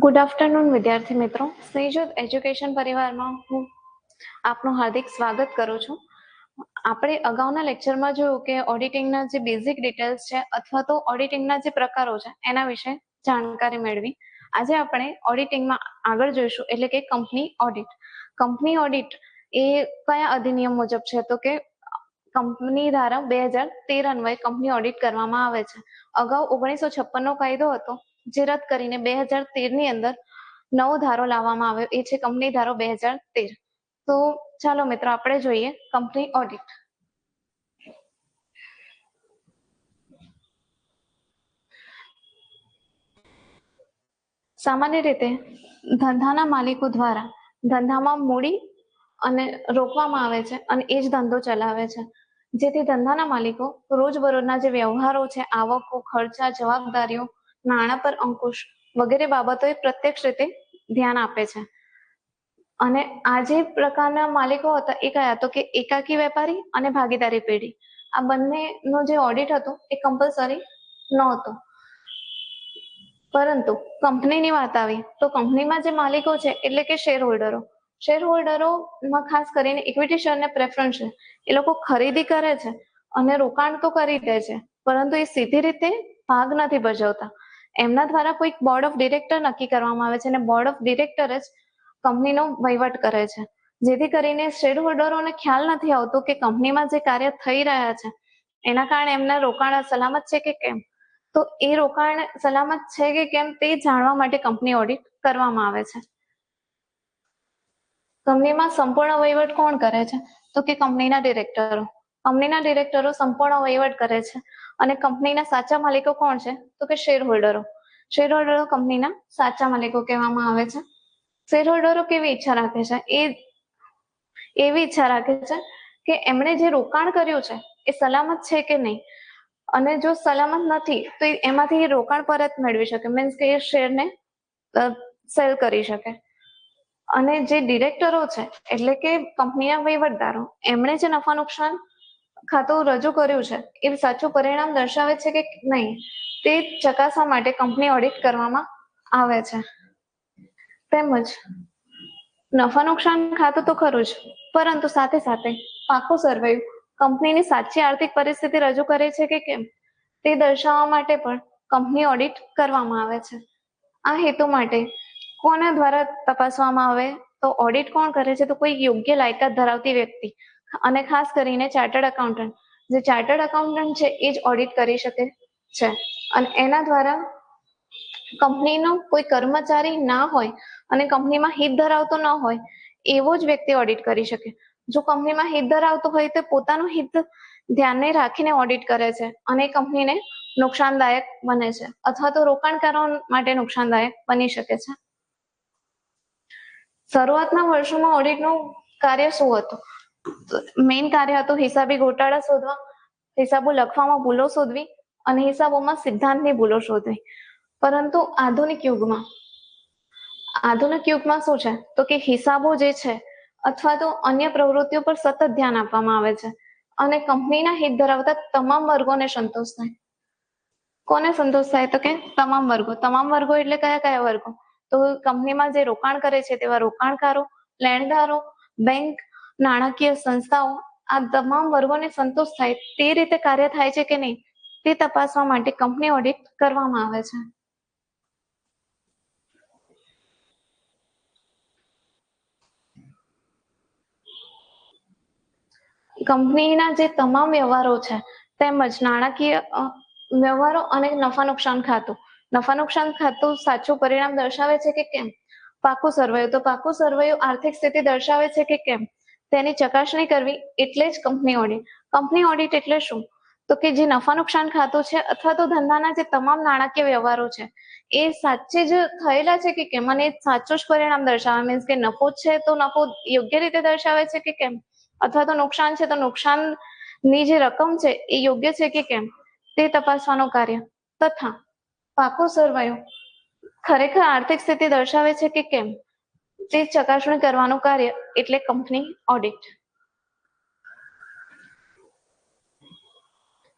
Good afternoon વિદ્યાર્થી મિત્રો, સ્નેહજોત education પરિવારમાં હું આપનું હાર્દિક સ્વાગત કરું છું. આપણે અગાઉના લેક્ચરમાં જોયું કે ઓડિટિંગના જે બેઝિક ડિટેલ્સ છે અથવા તો ઓડિટિંગના જે પ્રકારો છે એના વિશે જાણકારી મેળવી. આજે આપણે ઓડિટિંગમાં આગળ જોઈશું, એટલે કે કંપની ઓડિટ. કંપની ઓડિટ એ કયા અધિનિયમ મુજબ છે? તો કે કંપની ધારા 2013 અન્વયે કંપની ઓડિટ કરવામાં આવે છે. અગાઉ 1956 નો કાયદો હતો, જે રદ કરીને 2013 ની અંદર નવો ધારો લાવવામાં આવ્યો, એ છે કંપની ધારો 2013. તો ચાલો મિત્રો આપણે જોઈએ કંપની ઓડિટ. સામાન્ય રીતે ધંધાના માલિકો દ્વારા ધંધામાં મૂડી અને રોકવામાં આવે છે અને એ જ ધંધો ચલાવે છે, જેથી ધંધાના માલિકો રોજબરોજના જે વ્યવહારો છે, આવકો, ખર્ચા, જવાબદારીઓ, નાણાં પર અંકુશ વગેરે બાબતોએ પ્રત્યક્ષ રીતે ધ્યાન આપે છે. અને આ જે પ્રકારના માલિકો હતા એ કયા? તો કે એકાકી વેપારી અને ભાગીદારી પેઢી. આ બંનેનો જે ઓડિટ હતો એ કમ્પલસરી નહોતો. પરંતુ કંપનીની વાત આવી તો કંપનીમાં જે માલિકો છે એટલે કે શેર હોલ્ડરોમાં ખાસ કરીને ઇક્વિટી શેરને પ્રેફરન્સ છે. એ લોકો ખરીદી કરે છે અને રોકાણ તો કરી દે છે, પરંતુ એ સીધી રીતે ભાગ નથી ભજવતા. એમના દ્વારા કોઈક બોર્ડ ઓફ ડિરેક્ટર નક્કી કરવામાં આવે છે અને બોર્ડ ઓફ ડિરેક્ટર જ કંપનીનો વહીવટ કરે છે, જેથી કરીને શેર હોલ્ડરોને ખ્યાલ નથી આવતો કે કંપનીમાં જે કાર્ય થઈ રહ્યા છે એના કારણે એમના રોકાણ સલામત છે કે કેમ. તો એ રોકાણ સલામત છે કે કેમ તે જાણવા માટે કંપની ઓડિટ કરવામાં આવે છે. કંપનીમાં સંપૂર્ણ વહીવટ કોણ કરે છે? તો કે કંપનીના ડિરેક્ટરો. કંપનીના ડિરેક્ટરો સંપૂર્ણ વહીવટ કરે છે. અને કંપનીના સાચા માલિકો કોણ છે? તો કે શેર હોલ્ડરો. શેર હોલ્ડરો કંપનીના સાચા માલિકો કહેવામાં આવે છે. શેર હોલ્ડરો કેવી ઈચ્છા રાખે છે? એવી ઈચ્છા રાખે છે કે એમણે જે રોકાણ કર્યું છે એ સલામત છે કે નહીં, અને જો સલામત નથી તો એમાંથી રોકાણ પરત મેળવી શકે, મીન્સ કે એ શેરને સેલ કરી શકે. અને જે ડિરેક્ટરો છે એટલે કે કંપનીના વહીવટદારો, એમણે જે નફા નુકસાન ખાતું રજૂ કર્યું છે એ સાચું પરિણામ દર્શાવે છે કે નહીં, તે ચકાસવા માટે કંપની ઓડિટ કરવામાં આવે છે. તેમજ નફા નુકસાન ખાતું તો ખરું જ, પરંતુ સાથે સાથે પાકું સર્વે કંપનીની સાચી આર્થિક પરિસ્થિતિ રજૂ કરે છે કે કેમ તે દર્શાવવા માટે પણ કંપની ઓડિટ કરવામાં આવે છે. આ હેતુ માટે કોના દ્વારા તપાસવામાં આવે? તો ઓડિટ કોણ કરે છે? તો કોઈ યોગ્ય લાયકાત ધરાવતી વ્યક્તિ, અને ખાસ કરીને ચાર્ટર્ડ એકાઉન્ટન્ટ. જે ચાર્ટર્ડ એકાઉન્ટન્ટ છે એ જ ઓડિટ કરી શકે છે. અને એના દ્વારા કંપનીનો કોઈ કર્મચારી ના હોય અને કંપનીમાં હિત ધરાવતો ન હોય એવો જ વ્યક્તિ ઓડિટ કરી શકે. જો કંપનીમાં હિત ધરાવતો હોય તો પોતાનું હિત ધ્યાને રાખીને ઓડિટ કરે છે અને કંપનીને નુકસાનદાયક બને છે અથવા તો રોકાણકારો માટે નુકસાનદાયક બની શકે છે. શરૂઆતના વર્ષોમાં ઓડિટનું કાર્ય શું હતું? મેઇન કાર્ય હતું હિસાબી ગોટાળા શોધવા, હિસાબો લખવામાં ભૂલો શોધવી અને હિસાબોમાં સિદ્ધાંતની ભૂલો શોધવી. પરંતુ આધુનિક યુગમાં શું છે? તો કે હિસાબો જે છે અથવા તો અન્ય પ્રવૃત્તિઓ પર સતત ધ્યાન આપવામાં આવે છે અને કંપનીના હિત ધરાવતા તમામ વર્ગોને સંતોષ થાય. કોને સંતોષ થાય? તો કે તમામ વર્ગો. તમામ વર્ગો એટલે કયા કયા વર્ગો? તો કંપનીમાં જે રોકાણ કરે છે તેવા રોકાણકારો, લેણદારો, બેંક, નાણાકીય સંસ્થાઓ, આ તમામ વર્ગોને સંતોષ થાય તે રીતે કાર્ય થાય છે કે નહીં તે તપાસવા માટે કંપની ઓડિટ કરવામાં આવે છે. કંપનીના જે તમામ વ્યવહારો છે તેમજ નાણાકીય વ્યવહારો અને નફા નુકસાન ખાતું સાચું પરિણામ દર્શાવે છે કે કેમ? પાકું સરવૈયું. તો પાકું સરવૈયું આર્થિક સ્થિતિ દર્શાવે છે કે કેમ તેની ચકાસણી કરવી એટલે જ કંપની ઓડિટ. કંપની ઓડિટ એટલે શું? તો કે જે નફા નુકસાન ખાતું છે અથવા તો ધંધાના જે તમામ નાણાકીય વ્યવહારો છે એ સાચે જ થયેલા છે કે કેમ, અને સાચું જ પરિણામ દર્શાવે, મીન્સ કે નફો છે તો નફો યોગ્ય રીતે દર્શાવે છે કે કેમ, અથવા તો નુકસાન છે તો નુકસાનની જે રકમ છે એ યોગ્ય છે કે કેમ તે તપાસવાનું કાર્ય. તથા પાકું સરવૈયું ખરેખર આર્થિક સ્થિતિ દર્શાવે છે કે કેમ તે ચકાસણી કરવાનું કાર્ય એટલે કંપની ઓડિટ.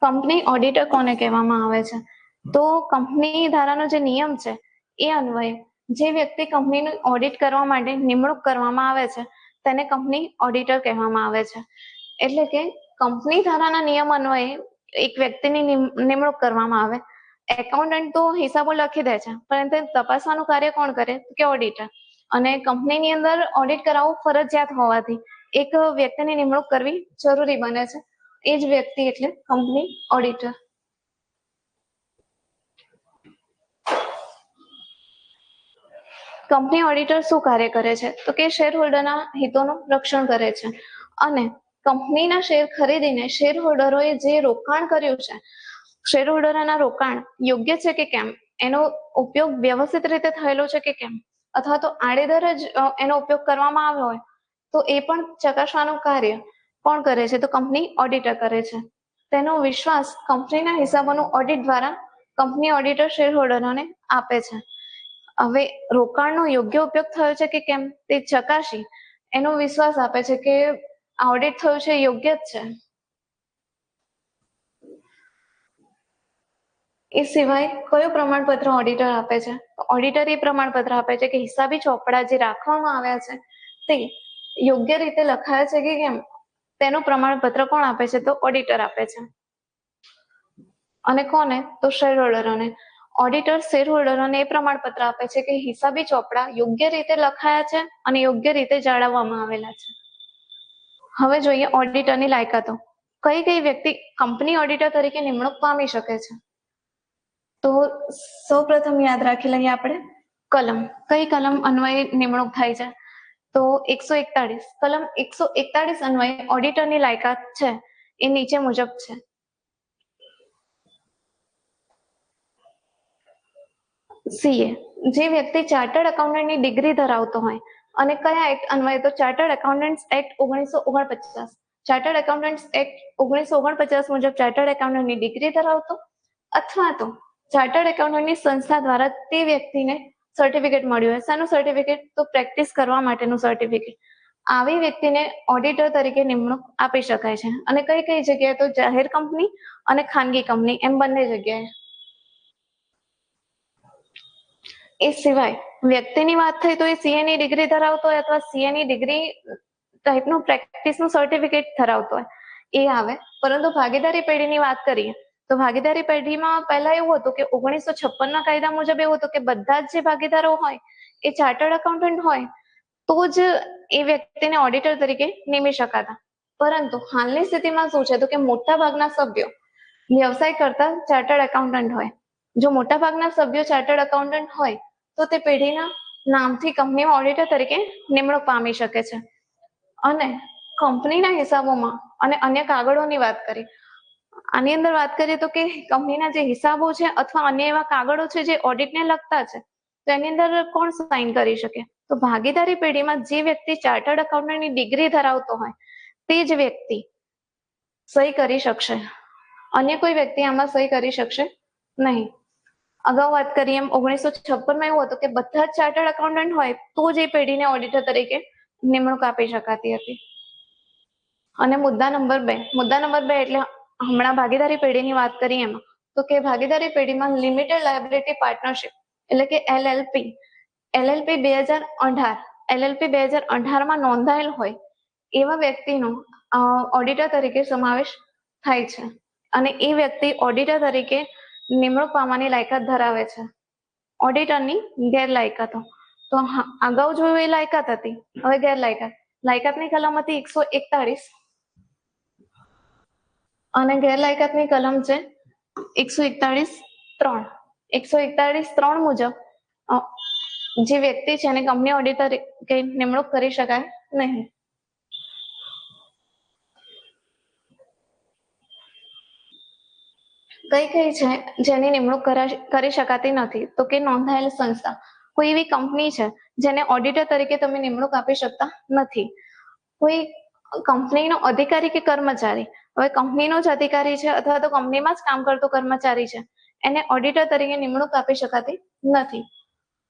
કંપની ઓડિટર કોને કહેવામાં આવે છે? તો કંપની ધારાનો જે નિયમ છે એ અન્વયે જે વ્યક્તિ કંપનીનું ઓડિટ કરવા માટે નિમણૂક કરવામાં આવે છે તેને કંપની ઓડિટર કહેવામાં આવે છે. એટલે કે કંપની ધારાના નિયમ અન્વયે એક વ્યક્તિની નિમણૂક કરવામાં આવે. એકાઉન્ટન્ટ તો હિસાબો લખી દે છે, પરંતુ તપાસવાનું કાર્ય કોણ કરે કે ઓડિટર. અને કંપનીની અંદર ઓડિટ કરાવવું ફરજિયાત હોવાથી એક વ્યક્તિની નિમણૂક કરવી જરૂરી બને છે. એ જ વ્યક્તિ એટલે કંપની ઓડિટર. કંપની ઓડિટર શું કાર્ય કરે છે તો કે શેર હોલ્ડરના હિતોનું રક્ષણ કરે છે અને કંપનીના શેર ખરીદીને શેર હોલ્ડરોએ જે રોકાણ કર્યું છે, શેર હોલ્ડરોના રોકાણ યોગ્ય છે કે કેમ, એનો ઉપયોગ વ્યવસ્થિત રીતે થયેલો છે કે કેમ, અથવા તો આડેધડ જ એનો ઉપયોગ કરવામાં આવ્યો હોય તો એ પણ ચકાસવાનું કાર્ય કોણ કરે છે તો કંપની ઓડિટર કરે છે. તેનો વિશ્વાસ કંપનીના હિસાબોનું ઓડિટ દ્વારા કંપની ઓડિટર શેર હોલ્ડરોને આપે છે. હવે રોકાણનો યોગ્ય ઉપયોગ થયો છે કે કેમ તે ચકાસી એનો વિશ્વાસ આપે છે કે ઓડિટ થયું છે યોગ્ય જ છે. એ સિવાય કયું પ્રમાણપત્ર ઓડિટર આપે છે? ઓડિટર એ પ્રમાણપત્ર આપે છે કે હિસાબી ચોપડા જે રાખવામાં આવ્યા છે તે યોગ્ય રીતે લખાયા છે કે કેમ તેનું પ્રમાણપત્ર કોણ આપે છે તો ઓડિટર આપે છે. અને કોને તો શેર હોલ્ડરોને. ઓડિટર શેર હોલ્ડરોને એ પ્રમાણપત્ર આપે છે કે હિસાબી ચોપડા યોગ્ય રીતે લખાયા છે અને યોગ્ય રીતે જાળવવામાં આવેલા છે. હવે જોઈએ ઓડિટરની લાયકાતો. કઈ કઈ વ્યક્તિ કંપની ઓડિટર તરીકે નિમણૂક પામી શકે છે? તો સૌપ્રથમ યાદ રાખી લઈએ આપણે કલમ. કઈ કલમ અન્વયે નિમણૂક થાય છે? તો 141. કલમ 141 અન્વયે ઓડિટરની લાયકાત છે એ નીચે મુજબ છે. સીએ, જે વ્યક્તિ ચાર્ટર્ડ એકાઉન્ટન્ટની ડિગ્રી ધરાવતો હોય અને કયા એક્ટ અન્વયે તો chartered accountants act 1949. Chartered accountants act 1949 મુજબ ચાર્ટર્ડ એકાઉન્ટન્ટની ડિગ્રી ધરાવતો અથવા તો ચાર્ટર્ડ એકાઉન્ટન્ટની સંસ્થા દ્વારા તે વ્યક્તિને સર્ટિફિકેટ મળ્યું હોય. શાનું સર્ટિફિકેટ? તો પ્રેક્ટિસ કરવા માટેનું સર્ટિફિકેટ. આવી વ્યક્તિને ઓડિટર તરીકે નિમણૂક આપી શકાય છે. અને કઈ કઈ જગ્યાએ? તો જાહેર કંપની અને ખાનગી કંપની એમ બંને જગ્યાએ. એ સિવાય વ્યક્તિની વાત થઈ તો એ સીએની ડિગ્રી ધરાવતો હોય અથવા સીએની ડિગ્રી ટાઈપનું પ્રેક્ટિસનું સર્ટિફિકેટ ધરાવતો હોય એ આવે. પરંતુ ભાગીદારી પેઢીની વાત કરીએ તો ભાગીદારી પેઢીમાં પહેલા એવું હતું કે 1956ના કાયદા મુજબ એવું હતું કે બધા જ જે ભાગીદારો હોય એ ચાર્ટર્ડ એકાઉન્ટન્ટ હોય તો જ એ વ્યક્તિને ઓડિટર તરીકે નિમી શકાતા. પરંતુ હાલની સ્થિતિમાં શું છે તો કે મોટા ભાગના સભ્યો વ્યવસાય કરતા ચાર્ટર્ડ એકાઉન્ટન્ટ હોય. જો મોટા ભાગના સભ્યો ચાર્ટર્ડ એકાઉન્ટન્ટ હોય તો તે પેઢીના નામથી કંપનીમાં ઓડિટર તરીકે નિમણૂક પામી શકે છે. અને કંપનીના હિસાબોમાં અને અન્ય કાગળોની વાત કરીએ. આની અંદર વાત કરીએ તો કે કંપનીના જે હિસાબો છે અથવા અન્ય એવા કાગળો છે જે ઓડિટને લગતા છે તો એની અંદર કોણ સાઇન કરી શકે? તો ભાગીદારી પેઢીમાં જે વ્યક્તિ ચાર્ટર્ડ એકાઉન્ટન્ટની ડિગ્રી ધરાવતો હોય તે જ વ્યક્તિ સહી કરી શકશે. અન્ય કોઈ વ્યક્તિ આમાં સહી કરી શકશે નહીં. અગાઉ વાત કરીએ એમ 1956માં એવું હતું કે બધા જ ચાર્ટર્ડ એકાઉન્ટન્ટ હોય તો જ એ પેઢીને ઓડિટર તરીકે નિમણૂક આપી શકાતી હતી. અને મુદ્દા નંબર 2 એટલે હમણાં ભાગીદારી પેઢીની વાત કરીએ એમાં તો કે ભાગીદારી પેઢીમાં લિમિટેડ લાયબિલિટી પાર્ટનરશિપ એટલે કે એલએલપી 2018માં નોંધાયેલ હોય એવા વ્યક્તિનો ઓડિટર તરીકે સમાવેશ થાય છે. અને એ વ્યક્તિ ઓડિટર તરીકે નિમણૂક પામવાની લાયકાત ધરાવે છે. ઓડિટરની ગેરલાયકાતો. તો અગાઉ જોયું એ લાયકાત હતી, હવે ગેરલાયકાત. લાયકાતની કલમ હતી 141 અને ગેરલાયકાતની કલમ છે 141(3). 141(3) મુજબ જે વ્યક્તિ છે એને કંપની ઓડિટર તરીકે નિમણૂક કરી શકાય નહીં. કઈ કઈ છે જેની નિમણૂક કરી શકાતી નથી? તો કે નોંધાયેલ સંસ્થા. કોઈ એવી કંપની છે જેને ઓડિટર તરીકે તમે નિમણૂક આપી શકતા નથી. કોઈ કંપનીનો અધિકારી કે કર્મચારી, હવે કંપનીનો જ અધિકારી છે અથવા તો કંપનીમાં જ કામ કરતો કર્મચારી છે એને ઓડિટર તરીકે નિમણૂક આપી શકાતી નથી.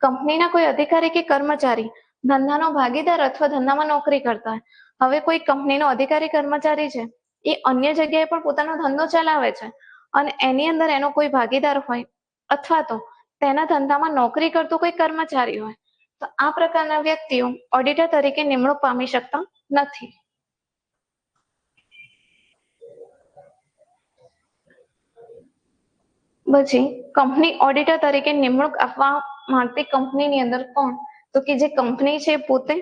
કંપનીના કોઈ અધિકારી કે કર્મચારી ધંધાનો ભાગીદાર અથવા ધંધામાં નોકરી કરતા હોય. હવે કોઈ કંપનીનો અધિકારી કર્મચારી છે એ અન્ય જગ્યાએ પણ પોતાનો ધંધો ચલાવે છે અને એની અંદર એનો કોઈ ભાગીદાર હોય અથવા તો તેના ધંધામાં નોકરી કરતો કોઈ કર્મચારી હોય તો આ પ્રકારના વ્યક્તિઓ ઓડિટર તરીકે નિમણૂક પામી શકતા નથી. પછી કંપની ઓડિટર તરીકે નિમણૂક આપવા માંગતી કંપનીની અંદર કોણ? તો કે જે કંપની છે પોતે,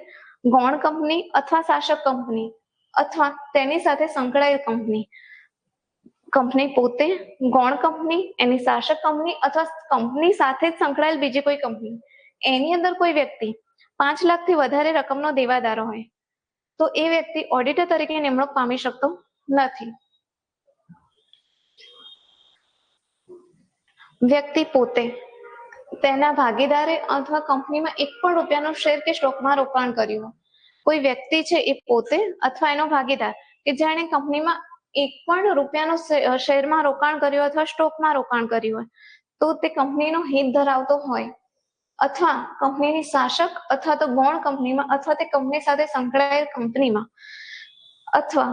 ગૌણ કંપની અથવા શાસક કંપની અથવા તેની સાથે સંકળાયેલ કંપની. કંપની પોતે, ગૌણ કંપની, એની શાસક કંપની અથવા કંપની સાથે જ સંકળાયેલ બીજી કોઈ કંપની. એની અંદર કોઈ વ્યક્તિ 5 લાખથી વધારે રકમનો દેવાદાર હોય તો એ વ્યક્તિ ઓડિટર તરીકે નિમણૂક પામી શકતો નથી. વ્યક્તિ પોતે, તેના ભાગીદારે અથવા કંપનીમાં 1 પણ રૂપિયાનો શેર કે સ્ટોકમાં રોકાણ કર્યું હોય. કોઈ વ્યક્તિ છે એ પોતે અથવા એનો ભાગીદાર કે જેણે કંપનીમાં 1 પણ રૂપિયાનો શેરમાં રોકાણ કર્યું અથવા સ્ટોકમાં રોકાણ કર્યું હોય તો તે કંપનીનો હિત ધરાવતો હોય અથવા કંપનીની શાસક અથવા તો ગૌણ કંપનીમાં અથવા તે કંપની સાથે સંકળાયેલ કંપનીમાં અથવા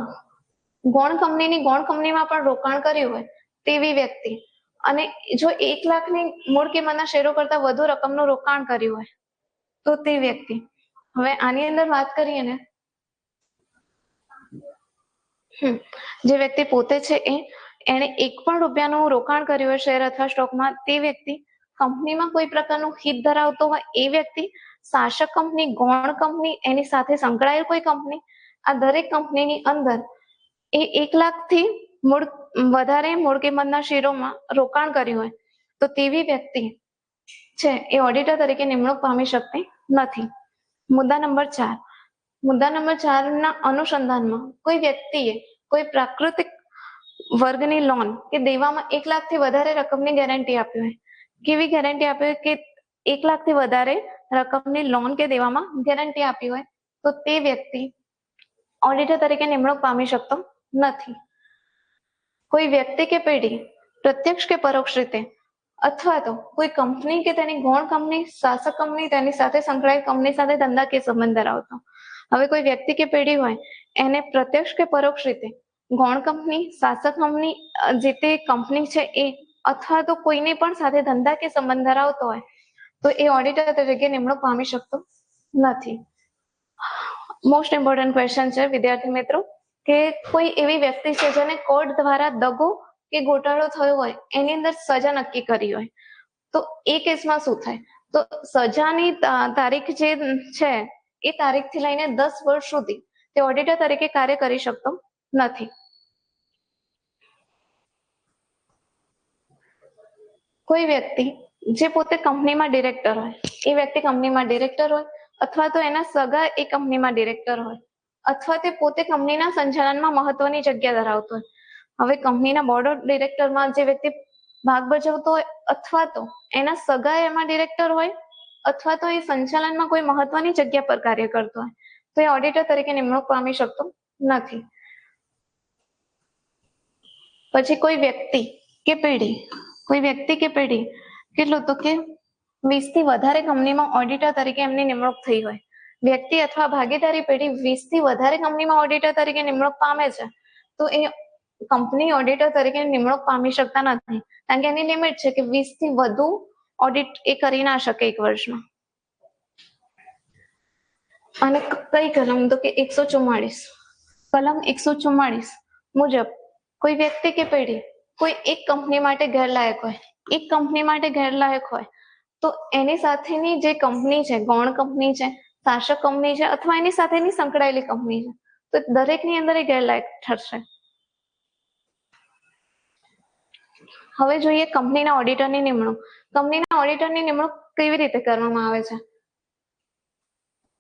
ગૌણ કંપનીની ગૌણ કંપનીમાં પણ રોકાણ કર્યું હોય તેવી વ્યક્તિ અને જો 1 લાખની મૂળ કિંમતના શેરો કરતા વધુ રકમનું રોકાણ કર્યું હોય તો તે વ્યક્તિ. હવે આની અંદર વાત કરીએ ને, જે વ્યક્તિ પોતે છે એને 1 પણ રૂપિયાનું રોકાણ કર્યું હોય શેર અથવા સ્ટોકમાં તે વ્યક્તિ, કંપનીમાં કોઈ પ્રકારનું હિત ધરાવતો હોય એ વ્યક્તિ, શાસક કંપની, ગૌણ કંપની, એની સાથે સંકળાયેલ કોઈ કંપની, આ દરેક કંપનીની અંદર એ 1 લાખથી વધારે મૂળ કિંમતના શેરોમાં રોકાણ કર્યું હોય તો તેવી વ્યક્તિ છે એ ઓડિટર તરીકે નિમણૂક પામી શકતી નથી. મુદ્દા નંબર 4. મુદ્દા નંબર 4 ના અનુસંધાનમાં કોઈ વ્યક્તિએ કોઈ પ્રાકૃતિક વર્ગની લોન કે દેવામાં 1 લાખથી વધારે રકમની ગેરંટી આપી હોય. કેવી ગેરંટી આપી હોય કે 1 લાખથી વધારે રકમની લોન કે દેવામાં ગેરંટી આપી હોય તો તે વ્યક્તિ ઓડિટર તરીકે નિમણૂક પામી શકતો નથી. કોઈ વ્યક્તિ કે પેઢી પ્રત્યક્ષ કે પરોક્ષ રીતે અથવા તો કોઈ કંપની કે તેની ગૌણ કંપની, શાસક કંપની, તેની સાથે સંકળાયેલ કંપની સાથે ધંધાકીય સંબંધ ધરાવતો. હવે કોઈ વ્યક્તિ કે પેઢી હોય એને પ્રત્યક્ષ કે પરોક્ષ રીતે ગૌણ કંપની, શાસક કંપની, જે તે કંપની છે એ અથવા તો કોઈની પણ સાથે ધંધાકીય સંબંધ ધરાવતો હોય તો એ ઓડિટર તરીકે નિમણૂક પામી શકતો નથી. મોસ્ટ ઇમ્પોર્ટન્ટ ક્વેશ્ચન છે વિદ્યાર્થી મિત્રો કે કોઈ એવી વ્યક્તિ છે જેને કોર્ટ દ્વારા દગો કે ગોટાળો થયો હોય એની અંદર સજા નક્કી કરી હોય તો એ કેસમાં શું થાય? તો સજાની તારીખ જે છે એ તારીખથી લઈને 10 વર્ષ સુધી તે ઓડિટર તરીકે કાર્ય કરી શકતો નથી. કોઈ વ્યક્તિ જે પોતે કંપનીમાં ડિરેક્ટર હોય એ વ્યક્તિ કંપનીમાં ડિરેક્ટર હોય અથવા તો એના સગા એ કંપનીમાં ડિરેક્ટર હોય અથવા તે પોતે કંપનીના સંચાલનમાં મહત્વની જગ્યા ધરાવતો હોય. હવે કંપનીના બોર્ડ ઓફ ડિરેક્ટરમાં જે વ્યક્તિ ભાગ ભજવતો હોય અથવા તો એના સગા એમાં ડિરેક્ટર હોય અથવા તો એ સંચાલનમાં કોઈ મહત્વની જગ્યા પર કાર્ય કરતો હોય તો એ ઓડિટર તરીકે નિમણૂક પામી શકતો નથી. પછી કોઈ વ્યક્તિ કે પેઢી કેટલું તો કે 20 થી વધારે કંપનીમાં ઓડિટર તરીકે એમની નિમણૂક થઈ હોય. વ્યક્તિ અથવા ભાગીદારી પેઢી 20 થી વધારે કંપનીમાં ઓડિટર તરીકે નિમણૂક પામે છે તો એ કંપની ઓડિટર તરીકે નિમણૂક પામી શકતા નથી કારણ કે એની લિમિટ છે કે 20 થી વધુ ઓડિટ એ કરી ના શકે 1 વર્ષમાં. અને કઈ કલમ? તો કે 144. કલમ 144 મુજબ કોઈ વ્યક્તિ કે પેઢી કોઈ એક કંપની માટે ગેરલાયક હોય તો એની સાથેની જે કંપની છે, ગૌણ કંપની છે, શાસક કંપની છે અથવા એની સાથેની સંકળાયેલી કંપની છે તો દરેકની અંદર એ ગેરલાયક ઠરશે. હવે જોઈએ કંપનીના ઓડિટરની નિમણૂક. કંપનીના ઓડિટરની નિમણૂક કેવી રીતે કરવામાં આવે છે?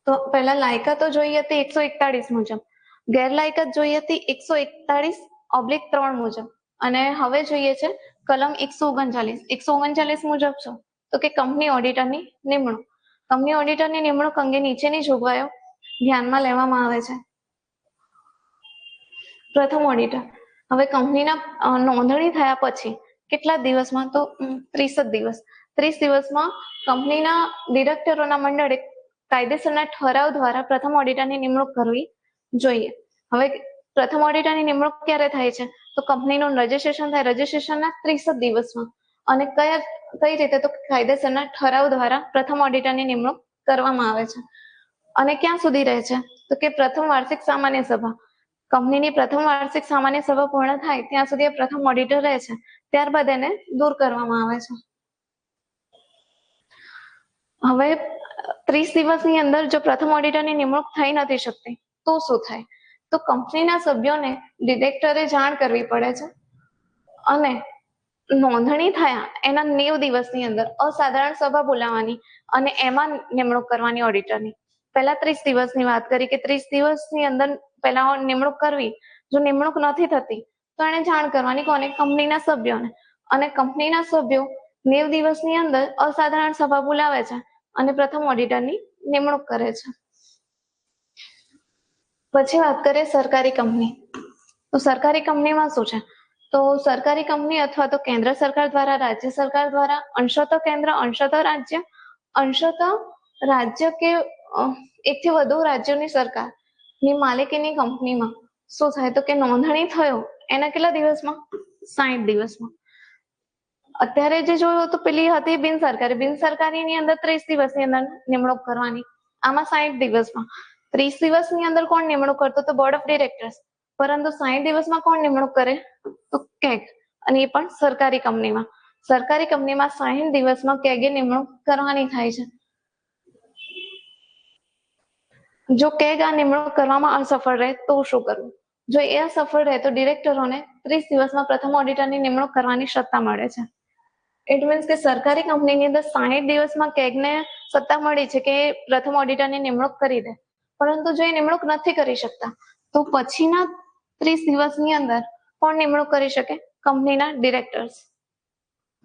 તો પહેલા લાયકાતો જોઈ હતી 141 મુજબ, ગેરલાયકાત જોઈ હતી 141/3 મુજબ અને હવે જોઈએ છે કલમ 139 મુજબ છે તો કે કંપની ઓડિટરની નિમણૂક. કંપની ઓડિટરની નિમણૂક અંગે નીચેની જોગવાઈઓ ધ્યાનમાં લેવામાં આવે છે. પ્રથમ ઓડિટર. હવે કંપનીના નોંધણી થયા પછી કેટલા દિવસમાં? તો 30 દિવસ. 30 દિવસમાં કંપનીના ડિરેક્ટરોના મંડળે કાયદેસરના ઠરાવ દ્વારા પ્રથમ ઓડિટરની નિમણૂક કરવી જોઈએ. હવે પ્રથમ ઓડિટરની નિમણૂક ક્યારે થાય છે? તો કંપનીનું રજીસ્ટ્રેશન થાય, રજીસ્ટ્રેશનના 30 દિવસમાં અને કઈ રીતે તો કાયદેસરના ઠરાવ દ્વારા પ્રથમ ઓડિટરની નિમણૂક કરવામાં આવે છે. અને ક્યાં સુધી રહે છે તો કે પ્રથમ વાર્ષિક સામાન્ય સભા, કંપનીની પ્રથમ વાર્ષિક સામાન્ય સભા પૂર્ણ થાય ત્યાં સુધી પ્રથમ ઓડિટર રહે છે, ત્યારબાદ એને દૂર કરવામાં આવે છે. હવે 30 દિવસની અંદર જો પ્રથમ ઓડિટરની નિમણૂક થઈ નથી શકતી તો શું થાય? તો કંપનીના સભ્યોને ડિરેક્ટરે જાણ કરવી પડે છે અને નોંધણી થયા એના 90 દિવસની અંદર અસાધારણ સભા બોલાવવાની અને એમાં નિમણૂક કરવાની ઓડિટરની. પહેલા 30 દિવસની વાત કરી કે 30 દિવસની અંદર પહેલા નિમણૂક કરવી. જો નિમણૂક નથી થતી તો એને જાણ કરવાની કોને? કંપનીના સભ્યોને. અને કંપનીના સભ્યો 90 દિવસની અંદર અસાધારણ સભા બોલાવે છે અને પ્રથમ ઓડિટરની નિમણૂક કરે છે. પછી વાત કરીએ સરકારી કંપની. તો સરકારી કંપનીમાં શું છે? તો સરકારી કંપની અથવા તો કેન્દ્ર સરકાર દ્વારા, રાજ્ય સરકાર દ્વારા, અંશતઃ કેન્દ્ર, અંશતઃ રાજ્ય, અંશતઃ રાજ્ય કે એકથી વધુ રાજ્યોની સરકારની માલિકીની કંપનીમાં શું થાય તો કે નોંધણી થયો એના કેટલા દિવસમાં? 60 દિવસમાં. અત્યારે જે જોયું તો પેલી હતી બિનસરકારીની અંદર 30 દિવસની અંદર નિમણૂક કરવાની, આમાં 60 દિવસમાં. 30 દિવસની અંદર કોણ નિમણૂક કરતો? તો બોર્ડ ઓફ ડિરેક્ટર્સ. પરંતુ 60 દિવસમાં કોણ નિમણૂક કરે? તો કેગ. અને એ પણ સરકારી કંપનીમાં. સરકારી કંપનીમાં 60 દિવસમાં કેગે નિમણૂક કરવાની થાય છે. જો કેગ આ નિમણૂક કરવામાં અસફળ રહે તો શું કરવું? જો એ અસફળ રહે તો ડિરેક્ટરોને 30 દિવસમાં પ્રથમ ઓડિટરની નિમણૂક કરવાની સત્તા મળે છે. ઇટ મીન્સ કે સરકારી કંપનીની અંદર 60 દિવસમાં કેગને સત્તા મળી છે કે પ્રથમ ઓડિટરની નિમણૂક કરી દે, પરંતુ જો એ નિમણૂક નથી કરી શકતા તો પછીના 30 દિવસની અંદર કોણ નિમણૂક કરી શકે? કંપનીના ડિરેક્ટર્સ.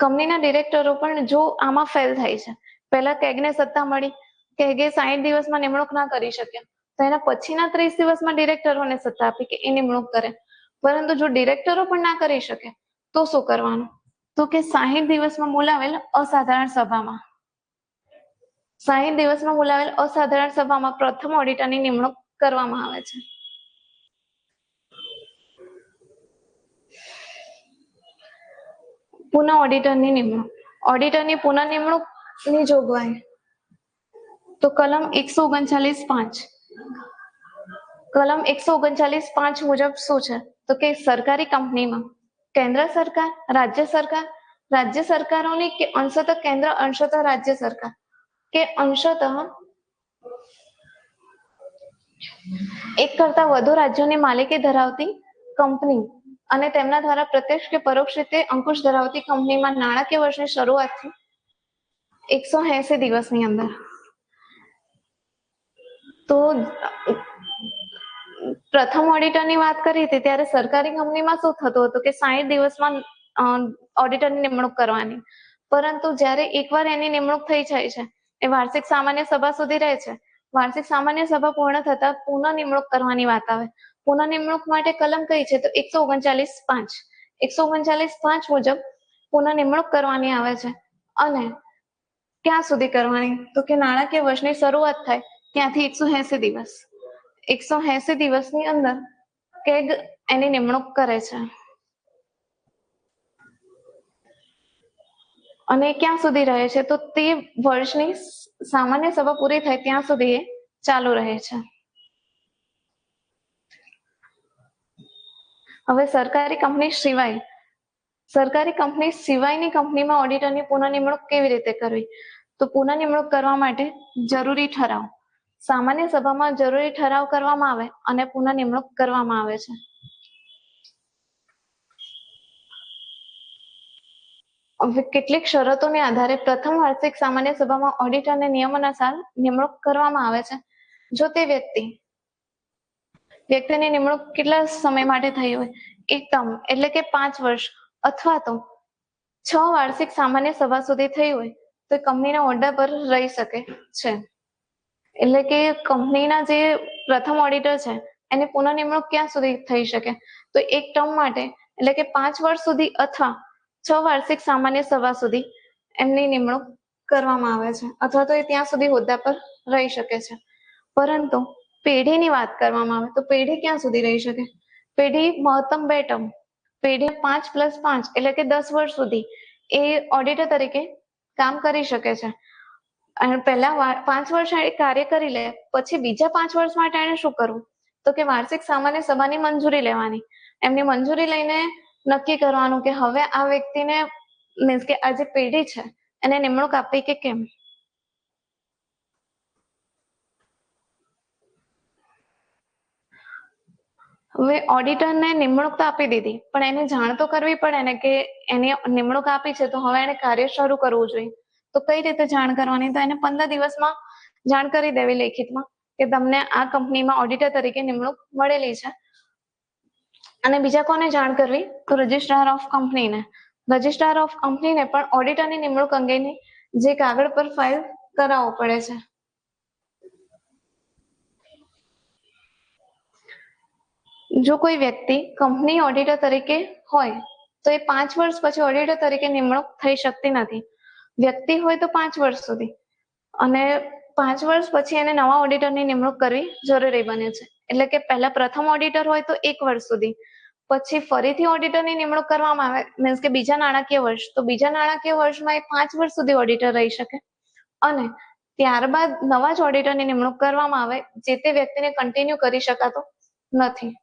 કંપનીના ડિરેક્ટરો પણ જો આમાં ફેલ થાય છે, પહેલા કેગને સત્તા મળી, કેગે 60 દિવસમાં નિમણૂક ના કરી શક્યા, તો એના પછીના 30 દિવસમાં ડિરેક્ટરોને સત્તા આપી કે એ નિમણૂક કરે. પરંતુ જો ડિરેક્ટરો પણ ના કરી શકે તો શું કરવાનું? તો કે 60 દિવસમાં બોલાવેલ અસાધારણ સભામાં 60 દિવસમાં બોલાવેલ અસાધારણ સભામાં પ્રથમ ઓડિટરની નિમણૂક કરવામાં આવે છે. પુનઃ ઓડિટરની નિમણૂક. ઓડિટરની પુનઃ નિમણૂકની જોગવાઈ તો કલમ 139(5). કલમ 139(5) મુજબ શું છે તો કે સરકારી કંપનીમાં કેન્દ્ર સરકાર, રાજ્ય સરકારોની કે અંશતઃ કેન્દ્ર, અંશતઃ રાજ્ય સરકાર કે અંશતઃ એક કરતા વધુ રાજ્યોની માલિકી ધરાવતી કંપની અને તેમના દ્વારા પ્રત્યક્ષ કે પરોક્ષ રીતે અંકુશ ધરાવતી કંપનીમાં નાણાકીય વર્ષની શરૂઆતથી 180 દિવસની અંદર. તો પ્રથમ ઓડિટરની વાત કરી હતી ત્યારે સરકારી કંપનીમાં શું થતું હતું કે 60 દિવસમાં ઓડિટરની નિમણૂક કરવાની, પરંતુ જ્યારે એકવાર એની નિમણૂક થઈ જાય છે એ વાર્ષિક સામાન્ય સભા સુધી રહે છે. વાર્ષિક સામાન્ય સભા પૂર્ણ થતા પુનઃ નિમણૂક કરવાની વાત આવે. પુનઃ નિમણૂક માટે કલમ કઈ છે તો 139(5). 139(5) મુજબ પુનઃ નિમણૂક કરવાની આવે છે અને ક્યાં સુધી કરવાની તો કે નાણાકીય વર્ષની શરૂઆત થાય ત્યાંથી 180 દિવસ. 180 દિવસની અંદર કેગ એની નિમણૂક કરે છે. અને ક્યાં સુધી રહે છે તો તે વર્ષની સામાન્ય સભા પૂરી થાય ત્યાં સુધી એ ચાલુ રહે છે. હવે સરકારી કંપની સિવાયની કંપનીમાં ઓડિટરની પુનઃ નિમણૂક કેવી રીતે કરવી? તો પુનઃ નિમણૂક કરવા માટે જરૂરી ઠરાવ, સામાન્ય સભામાં જરૂરી ઠરાવ કરવામાં આવે અને પુનઃ નિમણૂક કરવામાં આવે છે. હવે કેટલીક શરતોને આધારે પ્રથમ વાર્ષિક સામાન્ય સભામાં ઓડિટરને નિયમાનુસાર નિમણૂક કરવામાં આવે છે. જો તે વ્યક્તિની નિમણૂક કેટલા સમય માટે થઈ હોય? એક ટર્મ એટલે કે 5 વર્ષ અથવા તો 6 વાર્ષિક સામાન્ય સભા સુધી થઈ હોય તો કંપનીના હોદ્દા પર રહી શકે છે. એટલે કે કંપનીના જે પ્રથમ ઓડિટર છે એની પુનઃ નિમણૂક ક્યાં સુધી થઈ શકે તો એક ટર્મ માટે એટલે કે 5 વર્ષ સુધી અથવા 6 વાર્ષિક સામાન્ય સભા સુધી એમની નિમણૂક કરવામાં આવે છે અથવા તો એ ત્યાં સુધી હોદ્દા પર રહી શકે છે. પરંતુ પેઢીની વાત કરવામાં આવે તો પેઢી ક્યાં સુધી રહી શકે? પેઢી મહત્તમ 2 ટર્મ. પેઢી 5+5 એટલે કે 10 વર્ષ સુધી એ ઓડિટર તરીકે કામ કરી શકે છે. અને પહેલા 5 વર્ષ એ કાર્ય કરી લે, પછી બીજા 5 વર્ષ માટે એને શું કરવું? તો કે વાર્ષિક સામાન્ય સભાની મંજૂરી લેવાની. એમની મંજૂરી લઈને નક્કી કરવાનું કે હવે આ વ્યક્તિને મીન્સ કે આ જે પેઢી છે એને નિમણૂક આપવી કે કેમ. હવે ઓડિટરને નિમણૂક તો આપી દીધી, પણ એને જાણ તો કરવી પડે ને કે એને નિમણૂક આપી છે તો હવે એને કાર્ય શરૂ કરવું જોઈએ. તો કઈ રીતે જાણ કરવાની? તો એને 15 દિવસમાં જાણ કરી દેવી લેખિતમાં કે તમને આ કંપનીમાં ઓડિટર તરીકે નિમણૂક મળેલી છે. અને બીજા કોને જાણ કરવી? તો રજિસ્ટ્રાર ઓફ કંપનીને. રજિસ્ટ્રાર ઓફ કંપનીને પણ ઓડિટરની નિમણૂક અંગેની જે કાગળ પર ફાઇલ કરાવવો પડે છે. જો કોઈ વ્યક્તિ કંપની ઓડિટર તરીકે હોય તો એ 5 વર્ષ પછી ઓડિટર તરીકે નિમણૂક થઈ શકતી નથી. વ્યક્તિ હોય તો 5 વર્ષ સુધી, અને 5 વર્ષ પછી એને નવા ઓડિટરની નિમણૂક કરવી જરૂરી બને છે. એટલે કે પહેલા પ્રથમ ઓડિટર હોય તો 1 વર્ષ સુધી, પછી ફરીથી ઓડિટરની નિમણૂક કરવામાં આવે મીન્સ કે બીજા નાણાકીય વર્ષ, તો બીજા નાણાકીય વર્ષમાં એ 5 વર્ષ સુધી ઓડિટર રહી શકે. અને ત્યારબાદ નવા જ ઓડિટરની નિમણૂક કરવામાં આવે જે તે વ્યક્તિને કન્ટિન્યુ કરી શકાતો નથી.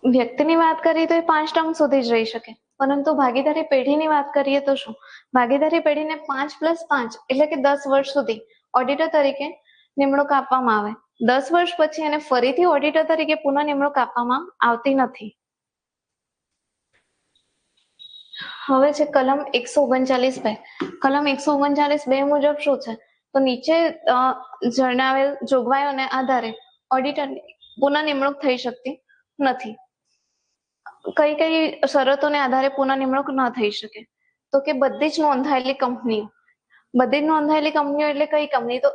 વ્યક્તિની વાત કરીએ તો એ 5 ટર્મ સુધી જ રહી શકે, પરંતુ ભાગીદારી પેઢીની વાત કરીએ તો શું? ભાગીદારી પેઢીને 5+5 એટલે કે 10 વર્ષ સુધી ઓડિટર તરીકે નિમણૂક આપવામાં આવે. 10 વર્ષ પછી એને ફરીથી ઓડિટર તરીકે પુનઃ નિમણૂક આપવામાં આવતી નથી. હવે છે કલમ 139(2). કલમ 139(2) મુજબ શું છે? તો નીચે જણાવેલ જોગવાઈઓને આધારે ઓડિટરની પુનઃ નિમણૂક થઈ શકતી નથી. કઈ કઈ શરતોને આધારે પુનઃ નિમણૂક ન થઈ શકે? તો કે બધી જ નોંધાયેલી કંપનીઓ. બધી જ નોંધાયેલી કંપનીઓ એટલે કઈ કંપની? તો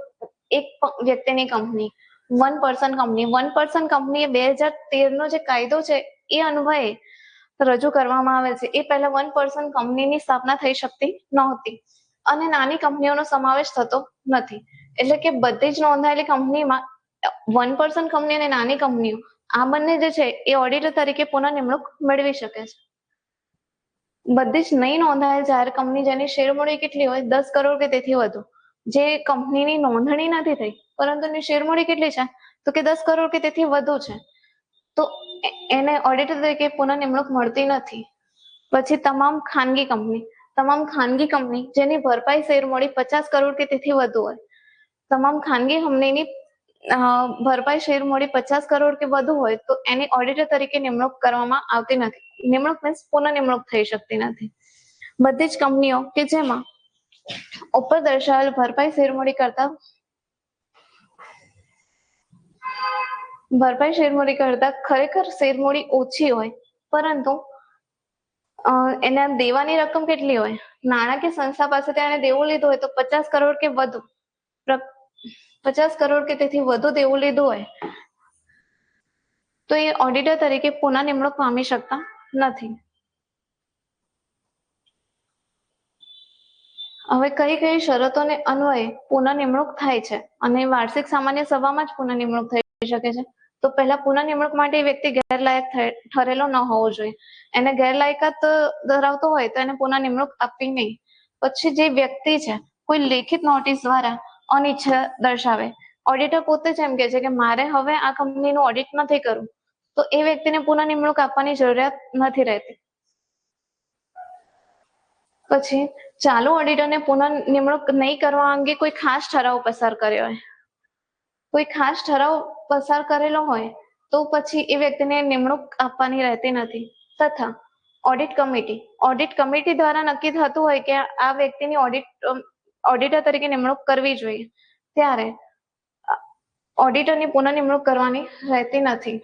એક વ્યક્તિની company, 1 person company. 1 person company એ 2013 નો જે કાયદો છે એ અન્વયે રજૂ કરવામાં આવે છે. એ પહેલા 1 પર્સન કંપનીની સ્થાપના થઈ શકતી નહોતી, અને નાની કંપનીઓનો સમાવેશ થતો નથી. એટલે કે બધી જ નોંધાયેલી કંપનીમાં 1 પર્સન કંપની અને નાની કંપનીઓ આ બંને જે છે એ ઓડિટર તરીકે પુનઃ નિમણૂક મેળવી શકે છે. બધી જ નહીં નોંધાયેલ જાહેર કંપની જેની શેર મૂડી કેટલી હોય? 10 કરોડ કે તેથી વધુ, જે કંપનીની નોંધણી નથી થઈ પરંતુ એની શેર મૂડી કેટલી છે? તો કે 10 કરોડ કે તેથી વધુ છે, તો એને ઓડિટર તરીકે પુનઃ નિમણૂક મળતી નથી. પછી તમામ ખાનગી કંપની. તમામ ખાનગી કંપની જેની ભરપાઈ શેર મૂડી 50 કરોડ કે તેથી વધુ હોય, તમામ ખાનગી કંપનીની ભરપાઈ શેર મૂડી 50 કરોડ કે વધુ હોય તો એની ઓડિટર તરીકે નિમણૂક કરવામાં આવતી નથી. નિમણૂક મીન્સ પુનઃ નિમણૂક થઈ શકતી નથી. બધી જ કંપનીઓ કે જેમાં ઉપર દર્શાવેલ ભરપાઈ શેરમૂડી કરતા ખરેખર શેરમૂડી ઓછી હોય, પરંતુ એના દેવાની રકમ કેટલી હોય? નાણાકીય સંસ્થા પાસેથી એને દેવું લીધું હોય તો 50 કરોડ કે વધુ, 50 કરોડ કે તેથી વધુ દેવું લીધું હોય તો એ ઓડિટર તરીકે પુનઃ નિમણૂક પામી શકતા નથી. હવે કઈ કઈ શરતોને અન્વયે પુનઃ નિમણૂક થાય છે અને વાર્ષિક સામાન્ય સભામાં જ પુનઃ નિમણૂક થઈ શકે છે? તો પહેલા પુનઃ નિમણૂક માટે વ્યક્તિ ગેરલાયક ઠરેલો ન હોવો જોઈએ. એને ગેરલાયકાત ધરાવતો હોય તો એને પુનઃ નિમણૂક આપવી નહીં. પછી જે વ્યક્તિ છે કોઈ લેખિત નોટિસ દ્વારા અનિચ્છા દર્શાવે, ઓડિટર પોતે જ એમ કે છે કે મારે હવે આ કંપનીનું ઓડિટ નથી કરવું, તો એ વ્યક્તિને પુનઃ નિમણૂક આપવાની જરૂરિયાત નથી રહેતી. પછી ચાલુ ઓડિટરને પુનઃ નિમણૂક નહીં કરવા અંગે કોઈ ખાસ ઠરાવ પસાર કર્યો હોય, કોઈ ખાસ ઠરાવ પસાર કરેલો હોય તો પછી એ વ્યક્તિને નિમણૂક આપવાની રહેતી નથી. તથા ઓડિટ કમિટી દ્વારા નક્કી થતું હોય કે આ વ્યક્તિની ઓડિટ ઓડિટર તરીકે નિમણૂક કરવી જોઈએ, ત્યારે ઓડિટરની પુનઃ નિમણૂક કરવાની રહેતી નથી.